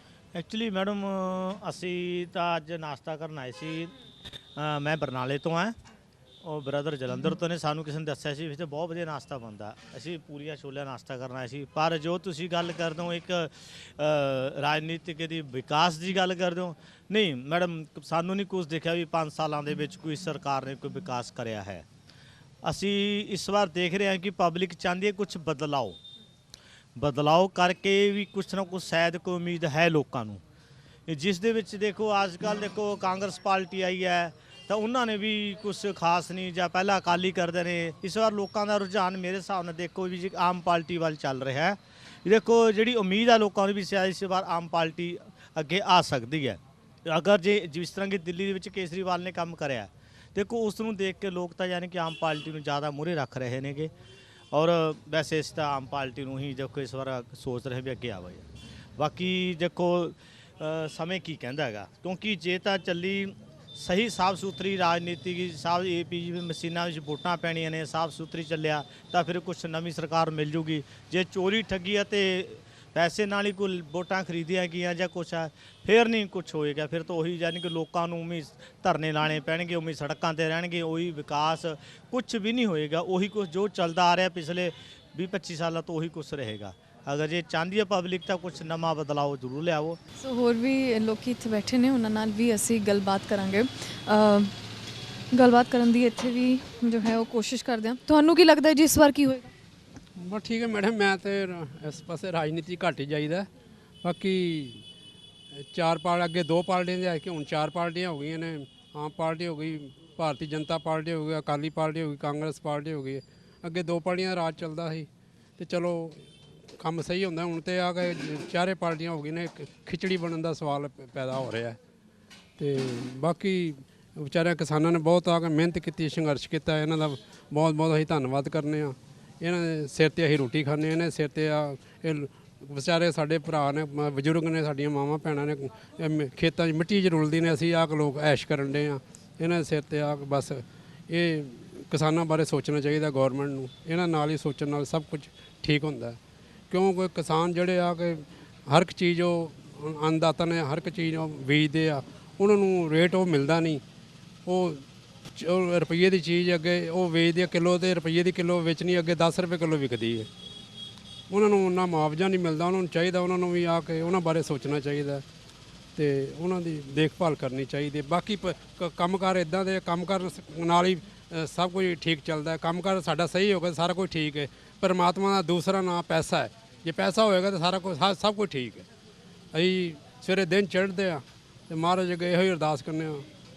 ਐਕਚੁਅਲੀ ਮੈਡਮ ਅਸੀਂ ਤਾਂ ਅੱਜ ਨਾਸ਼ਤਾ ਕਰਨ ਆਏ ਸੀ। ਮੈਂ ਬਰਨਾਲੇ ਤੋਂ ਹਾਂ, ਉਹ ਬ੍ਰਦਰ ਜਲੰਧਰ ਤੋਂ ਨੇ। ਸਾਨੂੰ ਕਿਸੇ ਨੇ ਦੱਸਿਆ ਸੀ ਇੱਥੇ ਬਹੁਤ ਵਧੀਆ ਨਾਸ਼ਤਾ ਬਣਦਾ, ਅਸੀਂ ਪੂਰੀਆਂ ਛੋਲਿਆਂ ਨਾਸ਼ਤਾ ਕਰਨ ਆਏ ਸੀ। ਪਰ ਜੋ ਤੁਸੀਂ ਗੱਲ ਕਰਦੇ ਹੋ ਇੱਕ ਰਾਜਨੀਤਿਕ ਦੀ ਵਿਕਾਸ ਦੀ ਗੱਲ ਕਰਦੇ ਹੋ, ਨਹੀਂ ਮੈਡਮ ਸਾਨੂੰ ਨਹੀਂ ਕੁਝ ਦੇਖਿਆ ਵੀ 5 ਸਾਲਾਂ ਦੇ ਵਿੱਚ ਕੋਈ ਸਰਕਾਰ ਨੇ ਕੋਈ ਵਿਕਾਸ ਕਰਿਆ ਹੈ। ਅਸੀਂ ਇਸ ਵਾਰ ਦੇਖ ਰਹੇ ਹਾਂ ਕਿ ਪਬਲਿਕ ਚਾਹੁੰਦੀ ਹੈ ਕੁਝ ਬਦਲਾਓ ਕਰਕੇ ਵੀ ਕੁਛ ਨਾ ਕੁਛ ਸ਼ਾਇਦ ਕੋਈ ਉਮੀਦ ਹੈ ਲੋਕਾਂ ਨੂੰ, ਜਿਸ ਦੇ ਵਿੱਚ ਦੇਖੋ ਅੱਜ ਕੱਲ੍ਹ ਦੇਖੋ ਕਾਂਗਰਸ ਪਾਰਟੀ ਆਈ ਹੈ ਤਾਂ ਉਹਨਾਂ ਨੇ ਵੀ ਕੁਛ ਖਾਸ ਨਹੀਂ, ਜਾਂ ਪਹਿਲਾਂ ਅਕਾਲੀ ਕਰਦੇ ਨੇ। ਇਸ ਵਾਰ ਲੋਕਾਂ ਦਾ ਰੁਝਾਨ ਮੇਰੇ ਹਿਸਾਬ ਨਾਲ ਦੇਖੋ ਵੀ ਜੀ ਆਮ ਪਾਰਟੀ ਵੱਲ ਚੱਲ ਰਿਹਾ ਹੈ। ਦੇਖੋ ਜਿਹੜੀ ਉਮੀਦ ਆ ਲੋਕਾਂ ਨੂੰ ਵੀ ਸ਼ਾਇਦ ਇਸ ਵਾਰ ਆਮ ਪਾਰਟੀ ਅੱਗੇ ਆ ਸਕਦੀ ਹੈ। ਅਗਰ ਜੇ ਜਿਸ ਤਰ੍ਹਾਂ ਕਿ ਦਿੱਲੀ ਦੇ ਵਿੱਚ ਕੇਜਰੀਵਾਲ ਨੇ ਕੰਮ ਕਰਿਆ, ਦੇਖੋ ਉਸ ਨੂੰ ਦੇਖ ਕੇ ਲੋਕ ਤਾਂ ਯਾਨੀ ਕਿ ਆਮ ਪਾਰਟੀ ਨੂੰ ਜ਼ਿਆਦਾ ਮੂਹਰੇ ਰੱਖ ਰਹੇ ਨੇਗੇ। ਔਰ ਵੈਸੇ ਇਸ ਤਾਂ ਆਮ ਪਾਰਟੀ ਨੂੰ ਹੀ ਦੇਖੋ ਇਸ ਵਾਰ ਸੋਚ ਰਹੇ ਵੀ ਅੱਗੇ ਆਵੇ। ਬਾਕੀ ਦੇਖੋ ਸਮੇਂ ਕੀ ਕਹਿੰਦਾ ਹੈਗਾ, ਕਿਉਂਕਿ ਜੇ ਤਾਂ ਚੱਲੀ ਸਹੀ ਸਾਫ ਸੁਥਰੀ ਰਾਜਨੀਤੀ, ਸਾਫ AP ਮਸ਼ੀਨਾਂ ਵਿੱਚ ਵੋਟਾਂ ਪੈਣੀਆਂ ਨੇ, ਸਾਫ ਸੁਥਰੀ ਚੱਲਿਆ ਤਾਂ ਫਿਰ ਕੁਛ ਨਵੀਂ ਸਰਕਾਰ ਮਿਲ ਜੂਗੀ। ਜੇ ਚੋਰੀ ਠੱਗੀ ਅਤੇ ਪੈਸੇ ਨਾਲ ਹੀ ਕੋਈ ਵੋਟਾਂ ਖਰੀਦੀਆਂ ਗਈਆਂ ਜਾਂ ਕੁਛ ਹੈ, ਫਿਰ ਨਹੀਂ ਕੁਛ ਹੋਏਗਾ। ਫਿਰ ਤਾਂ ਉਹੀ ਯਾਨੀ ਕਿ ਲੋਕਾਂ ਨੂੰ ਉਮੀ ਧਰਨੇ ਲਾਣੇ ਪੈਣਗੇ, ਉਮੀ ਸੜਕਾਂ ਤੇ ਰਹਿਣਗੇ, ਉਹੀ ਵਿਕਾਸ ਕੁਛ ਵੀ ਨਹੀਂ ਹੋਏਗਾ। ਉਹੀ ਕੁਛ ਜੋ ਚੱਲਦਾ ਆ ਰਿਹਾ ਪਿਛਲੇ 20-25 ਸਾਲਾਂ ਤੋਂ ਉਹੀ ਕੁਛ ਰਹੇਗਾ। ਅਗਰ ਜੇ ਚਾਹੁੰਦੀ ਹੈ ਪਬਲਿਕ ਤਾਂ ਕੁਛ ਨਵਾਂ ਬਦਲਾਓ ਜ਼ਰੂਰ ਲਿਆਵੋ। ਸੋ ਹੋਰ ਵੀ ਲੋਕੀ ਇੱਥੇ ਬੈਠੇ ਨੇ, ਉਹਨਾਂ ਨਾਲ ਵੀ ਅਸੀਂ ਗੱਲਬਾਤ ਕਰਾਂਗੇ। ਗੱਲਬਾਤ ਕਰਨ ਦੀ ਇੱਥੇ ਵੀ ਜੋ ਹੈ ਉਹ ਕੋਸ਼ਿਸ਼ ਕਰਦੇ ਹਾਂ। ਤੁਹਾਨੂੰ ਕੀ ਲੱਗਦਾ ਜੀ ਇਸ ਵਾਰ ਕੀ ਹੋਏਗਾ? ਬਸ ਠੀਕ ਹੈ ਮੈਡਮ, ਮੈਂ ਤਾਂ ਇਸ ਪਾਸੇ ਰਾਜਨੀਤੀ ਘੱਟ ਹੀ ਜਾਈਦਾ। ਬਾਕੀ 4 ਪਾਰਟੀ ਅੱਗੇ 2 ਪਾਰਟੀਆਂ ਦੇ ਆ ਕੇ ਹੁਣ 4 ਪਾਰਟੀਆਂ ਹੋ ਗਈਆਂ ਨੇ। ਆਮ ਪਾਰਟੀ ਹੋ ਗਈ, ਭਾਰਤੀ ਜਨਤਾ ਪਾਰਟੀ ਹੋ ਗਈ, ਅਕਾਲੀ ਪਾਰਟੀ ਹੋ ਗਈ, ਕਾਂਗਰਸ ਪਾਰਟੀ ਹੋ ਗਈ। ਅੱਗੇ 2 ਪਾਰਟੀਆਂ ਦਾ ਰਾਜ ਚੱਲਦਾ ਸੀ ਤੇ ਚਲੋ ਕੰਮ ਸਹੀ ਹੁੰਦਾ। ਹੁਣ ਤੇ ਆ ਕੇ 4 ਪਾਰਟੀਆਂ ਹੋ ਗਈਆਂ ਨੇ, ਖਿਚੜੀ ਬਣਨ ਦਾ ਸਵਾਲ ਪੈਦਾ ਹੋ ਰਿਹਾ। ਤੇ ਬਾਕੀ ਵਿਚਾਰਿਆਂ ਕਿਸਾਨਾਂ ਨੇ ਬਹੁਤ ਆ ਕੇ ਮਿਹਨਤ ਕੀਤੀ, ਸੰਘਰਸ਼ ਕੀਤਾ, ਇਹਨਾਂ ਦਾ ਬਹੁਤ ਬਹੁਤ ਅਸੀਂ ਧੰਨਵਾਦ ਕਰਨੇ ਆ। ਇਹਨਾਂ ਦੇ ਸਿਰ 'ਤੇ ਅਸੀਂ ਰੋਟੀ ਖਾਂਦੇ, ਇਹਨਾਂ ਦੇ ਸਿਰ 'ਤੇ ਆ ਇਹ ਵਿਚਾਰੇ ਸਾਡੇ ਭਰਾ ਨੇ, ਬਜ਼ੁਰਗ ਨੇ, ਸਾਡੀਆਂ ਮਾਵਾਂ ਭੈਣਾਂ ਨੇ ਖੇਤਾਂ 'ਚ ਮਿੱਟੀ 'ਚ ਰੁਲਦੀ ਨੇ, ਅਸੀਂ ਆ ਕੇ ਲੋਕ ਐਸ਼ ਕਰਨ ਡੇ ਆ। ਇਹਨਾਂ ਦੇ ਸਿਰ 'ਤੇ ਆ ਬਸ ਇਹ ਕਿਸਾਨਾਂ ਬਾਰੇ ਸੋਚਣਾ ਚਾਹੀਦਾ ਗੌਰਮੈਂਟ ਨੂੰ। ਇਹਨਾਂ ਨਾਲ ਹੀ ਸੋਚਣ ਨਾਲ ਸਭ ਕੁਝ ਠੀਕ ਹੁੰਦਾ। ਕਿਉਂਕਿ ਕਿਸਾਨ ਜਿਹੜੇ ਆ ਕਿ ਹਰ ਇੱਕ ਚੀਜ਼ ਉਹ ਅੰਨਦਾਤਾ ਨੇ ਹਰ ਇੱਕ ਚੀਜ਼ ਉਹ ਬੀਜਦੇ ਆ, ਉਹਨਾਂ ਨੂੰ ਰੇਟ ਉਹ ਮਿਲਦਾ ਨਹੀਂ। ਉਹ ਰੁਪਈਏ ਦੀ ਚੀਜ਼ ਅੱਗੇ ਉਹ ਵੇਚਦੇ ਆ ਕਿਲੋ, ਤੇ ਰੁਪਈਏ ਦੀ ਕਿਲੋ ਵੇਚਣੀ ਅੱਗੇ 10 ਰੁਪਏ ਕਿਲੋ ਵਿਕਦੀ ਹੈ। ਉਹਨਾਂ ਨੂੰ ਉਹਨਾਂ ਮੁਆਵਜ਼ਾ ਨਹੀਂ ਮਿਲਦਾ। ਉਹਨਾਂ ਨੂੰ ਚਾਹੀਦਾ, ਉਹਨਾਂ ਨੂੰ ਵੀ ਆ ਕੇ ਉਹਨਾਂ ਬਾਰੇ ਸੋਚਣਾ ਚਾਹੀਦਾ ਤੇ ਉਹਨਾਂ ਦੀ ਦੇਖਭਾਲ ਕਰਨੀ ਚਾਹੀਦੀ। ਬਾਕੀ ਕੰਮਕਾਰ ਇੱਦਾਂ ਦੇ ਕੰਮਕਾਰ ਨਾਲ ਹੀ ਸਭ ਕੁਝ ਠੀਕ ਚੱਲਦਾ। ਕੰਮਕਾਰ ਸਾਡਾ ਸਹੀ ਹੋਗਾ ਸਾਰਾ ਕੁਝ ਠੀਕ ਹੈ। ਪਰਮਾਤਮਾ ਦਾ ਦੂਸਰਾ ਨਾਂ ਪੈਸਾ ਹੈ। ਜੇ ਪੈਸਾ ਹੋਏਗਾ ਤਾਂ ਸਾਰਾ ਕੁਝ ਸਭ ਕੁਝ ਠੀਕ ਹੈ। ਅਸੀਂ ਸਵੇਰੇ ਦਿਨ ਚੜ੍ਹਦੇ ਆ ਤੇ ਮਹਾਰਾਜ ਅੱਗੇ ਇਹੋ ਹੀ ਅਰਦਾਸ ਕਰਨੇ ਆ,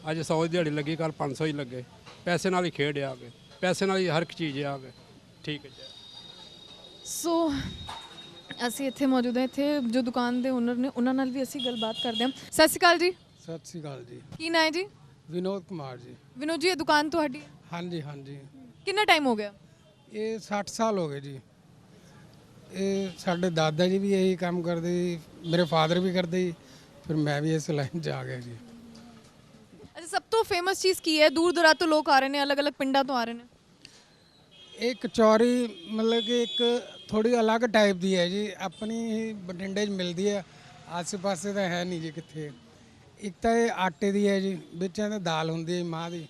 ਅੱਜ 100 ਦੀ ਦਿਹਾੜੀ ਲੱਗੀ, ਕੱਲ੍ਹ 500 ਹੀ ਲੱਗੇ। ਪੈਸੇ ਨਾਲ ਹੀ ਖੇਡ ਆ ਗਏ, ਪੈਸੇ ਨਾਲ ਹੀ ਹਰ ਇੱਕ ਚੀਜ਼ ਆ ਗਏ। ਠੀਕ ਹੈ ਜੀ। ਸੋ ਅਸੀਂ ਇੱਥੇ ਮੌਜੂਦ ਹਾਂ, ਇੱਥੇ ਜੋ ਦੁਕਾਨ ਦੇ ਓਨਰ ਨੇ ਉਹਨਾਂ ਨਾਲ ਵੀ ਅਸੀਂ ਗੱਲਬਾਤ ਕਰਦੇ ਹਾਂ। ਸਤਿ ਸ਼੍ਰੀ ਅਕਾਲ ਜੀ। ਸਤਿ ਸ਼੍ਰੀ ਅਕਾਲ ਜੀ। ਕੀ ਨਾਂ ਹੈ ਜੀ? ਵਿਨੋਦ ਕੁਮਾਰ ਜੀ। ਵਿਨੋਦ ਜੀ, ਇਹ ਦੁਕਾਨ ਤੁਹਾਡੀ? ਹਾਂਜੀ ਹਾਂਜੀ। ਕਿੰਨਾ ਟਾਈਮ ਹੋ ਗਿਆ? ਇਹ 60 ਸਾਲ ਹੋ ਗਏ ਜੀ। ਇਹ ਸਾਡੇ ਦਾਦਾ ਜੀ ਵੀ ਇਹੀ ਕੰਮ ਕਰਦੇ ਜੀ, ਮੇਰੇ ਫਾਦਰ ਵੀ ਕਰਦੇ ਜੀ, ਫਿਰ ਮੈਂ ਵੀ ਇਸ ਲਾਈਨ 'ਚ ਆ ਗਿਆ ਜੀ। ਅੱਛਾ, ਸਭ ਤੋਂ ਫੇਮਸ ਚੀਜ਼ ਕੀ ਹੈ? ਦੂਰ ਦਰਾਜ ਤੋਂ ਲੋਕ ਆ ਰਹੇ ਨੇ, ਅਲੱਗ-ਅਲੱਗ ਪਿੰਡਾਂ ਤੋਂ ਆ ਰਹੇ ਨੇ। ਇਹ ਕਚੌਰੀ ਮਤਲਬ ਕਿ ਇੱਕ ਥੋੜੀ ਅਲੱਗ ਟਾਈਪ ਦੀ ਹੈ ਜੀ, ਆਪਣੀ ਹੀ ਬਠਿੰਡੇ 'ਚ ਮਿਲਦੀ ਹੈ, ਆਸੇ ਪਾਸੇ ਤਾਂ ਹੈ ਨਹੀਂ ਜੀ ਕਿੱਥੇ। ਇੱਕ ਤਾਂ ਇਹ ਆਟੇ ਦੀ ਹੈ ਜੀ, ਵਿੱਚ ਇਹਦੇ ਦਾਲ ਹੁੰਦੀ ਹੈ ਮਾਂ ਦੀ,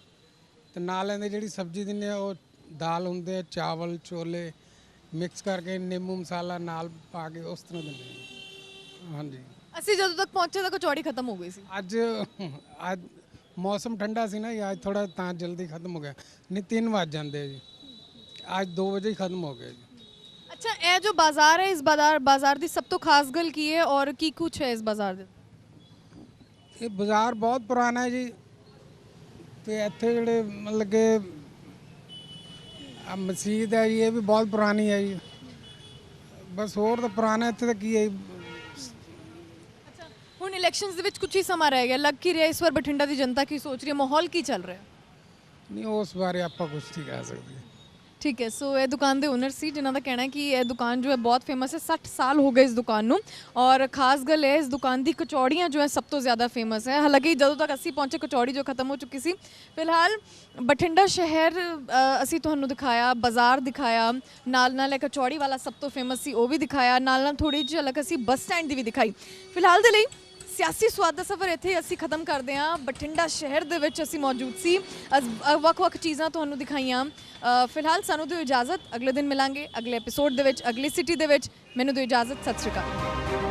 ਤੇ ਨਾਲ ਇਹਦੇ ਜਿਹੜੀ ਸਬਜ਼ੀ ਦਿੰਦੇ ਆ ਉਹ ਦਾਲ ਹੁੰਦੇ ਆ, ਚਾਵਲ ਛੋਲੇ ਮਿਕਸ ਕਰਕੇ ਨਿੰਬੂ ਮਸਾਲਾ ਨਾਲ ਪਾ ਕੇ ਉਸ ਤਰ੍ਹਾਂ ਦਿੰਦੇ ਆ। ਹਾਂਜੀ। ਅਸੀਂ ਜਦੋਂ ਤੱਕ ਪਹੁੰਚੇ ਤਾਂ ਕਚੌੜੀ ਖਤਮ ਹੋ ਗਈ ਸੀ। ਅੱਜ ਮੌਸਮ ਠੰਡਾ ਸੀ ਨਾ, ਅੱਜ ਥੋੜਾ ਤਾਂ ਜਲਦੀ ਖਤਮ ਹੋ ਗਿਆ, ਨਹੀਂ 3 ਵਜ ਜਾਂਦੇ ਜੀ, ਅੱਜ 2 ਵਜੇ ਹੀ ਖਤਮ ਹੋ ਗਿਆ ਜੀ। ਅੱਛਾ, ਇਹ ਜੋ ਬਾਜ਼ਾਰ ਹੈ, ਇਸ ਬਾਜ਼ਾਰ ਦੀ ਸਭ ਤੋਂ ਖਾਸ ਗੱਲ ਕੀ ਹੈ ਔਰ ਕੀ ਕੁਛ ਹੈ ਇਸ ਬਾਜ਼ਾਰ ਦੇ? ਇਹ ਬਾਜ਼ਾਰ ਬਹੁਤ ਪੁਰਾਣਾ ਹੈ ਜੀ, ਤੇ ਇੱਥੇ ਜਿਹੜੇ ਮਤਲਬ ਕਿ ਆ ਮਸਜਿਦ ਹੈ ਜੀ, ਇਹ ਵੀ ਬਹੁਤ ਪੁਰਾਣੀ ਹੈ ਜੀ। ਬਸ ਹੋਰ ਤਾਂ ਪੁਰਾਣਾ ਇੱਥੇ ਤਾਂ ਕੀ ਹੈ ਜੀ। ਹੁਣ ਇਲੈਕਸ਼ਨਸ ਦੇ ਵਿੱਚ ਕੁਝ ਹੀ ਸਮਾਂ ਰਹਿ ਗਿਆ, ਲੱਗ ਕੀ ਰਿਹਾ ਇਸ ਵਾਰ ਬਠਿੰਡਾ ਦੀ ਜਨਤਾ ਕੀ ਸੋਚ ਰਹੀ ਹੈ, ਮਾਹੌਲ ਕੀ ਚੱਲ ਰਿਹਾ? ਨਹੀਂ, ਉਸ ਬਾਰੇ ਆਪਾਂ ਕੁਝ ਨਹੀਂ ਕਹਿ ਸਕਦੇ। ठीक है, सो ये दुकान के ओनर सी जिन्हों का कहना है कि यह दुकान जो है बहुत फेमस है, 60 साल हो गए इस दुकान नूं, और खास गल है इस दुकान की कचौड़ियाँ जो है सब तो ज़्यादा फेमस है। हालांकि जदों तक असी पहुँचे कचौड़ी जो खत्म हो चुकी सी। फिलहाल बठिंडा शहर असी तुहानूं दिखाया, बाज़ार दिखाया, नाल कचौड़ी वाला सब तो फेमस सी वो भी दिखाया, नाल थोड़ी जी झलक असी बस स्टैंड की भी दिखाई। फिलहाल दे लई सियासी स्वाद का सफ़र इत्थे असी खत्म करते हैं। बठिंडा शहर दे विच असी मौजूद सी, वख-वख चीज़ां तुहानूं दिखाईयां। फिलहाल सानूं दिओ इजाज़त, अगले दिन मिलांगे अगले एपीसोड दे विच, अगली सिटी दे विच। मैनूं दिओ इजाज़त, सत श्री अकाल।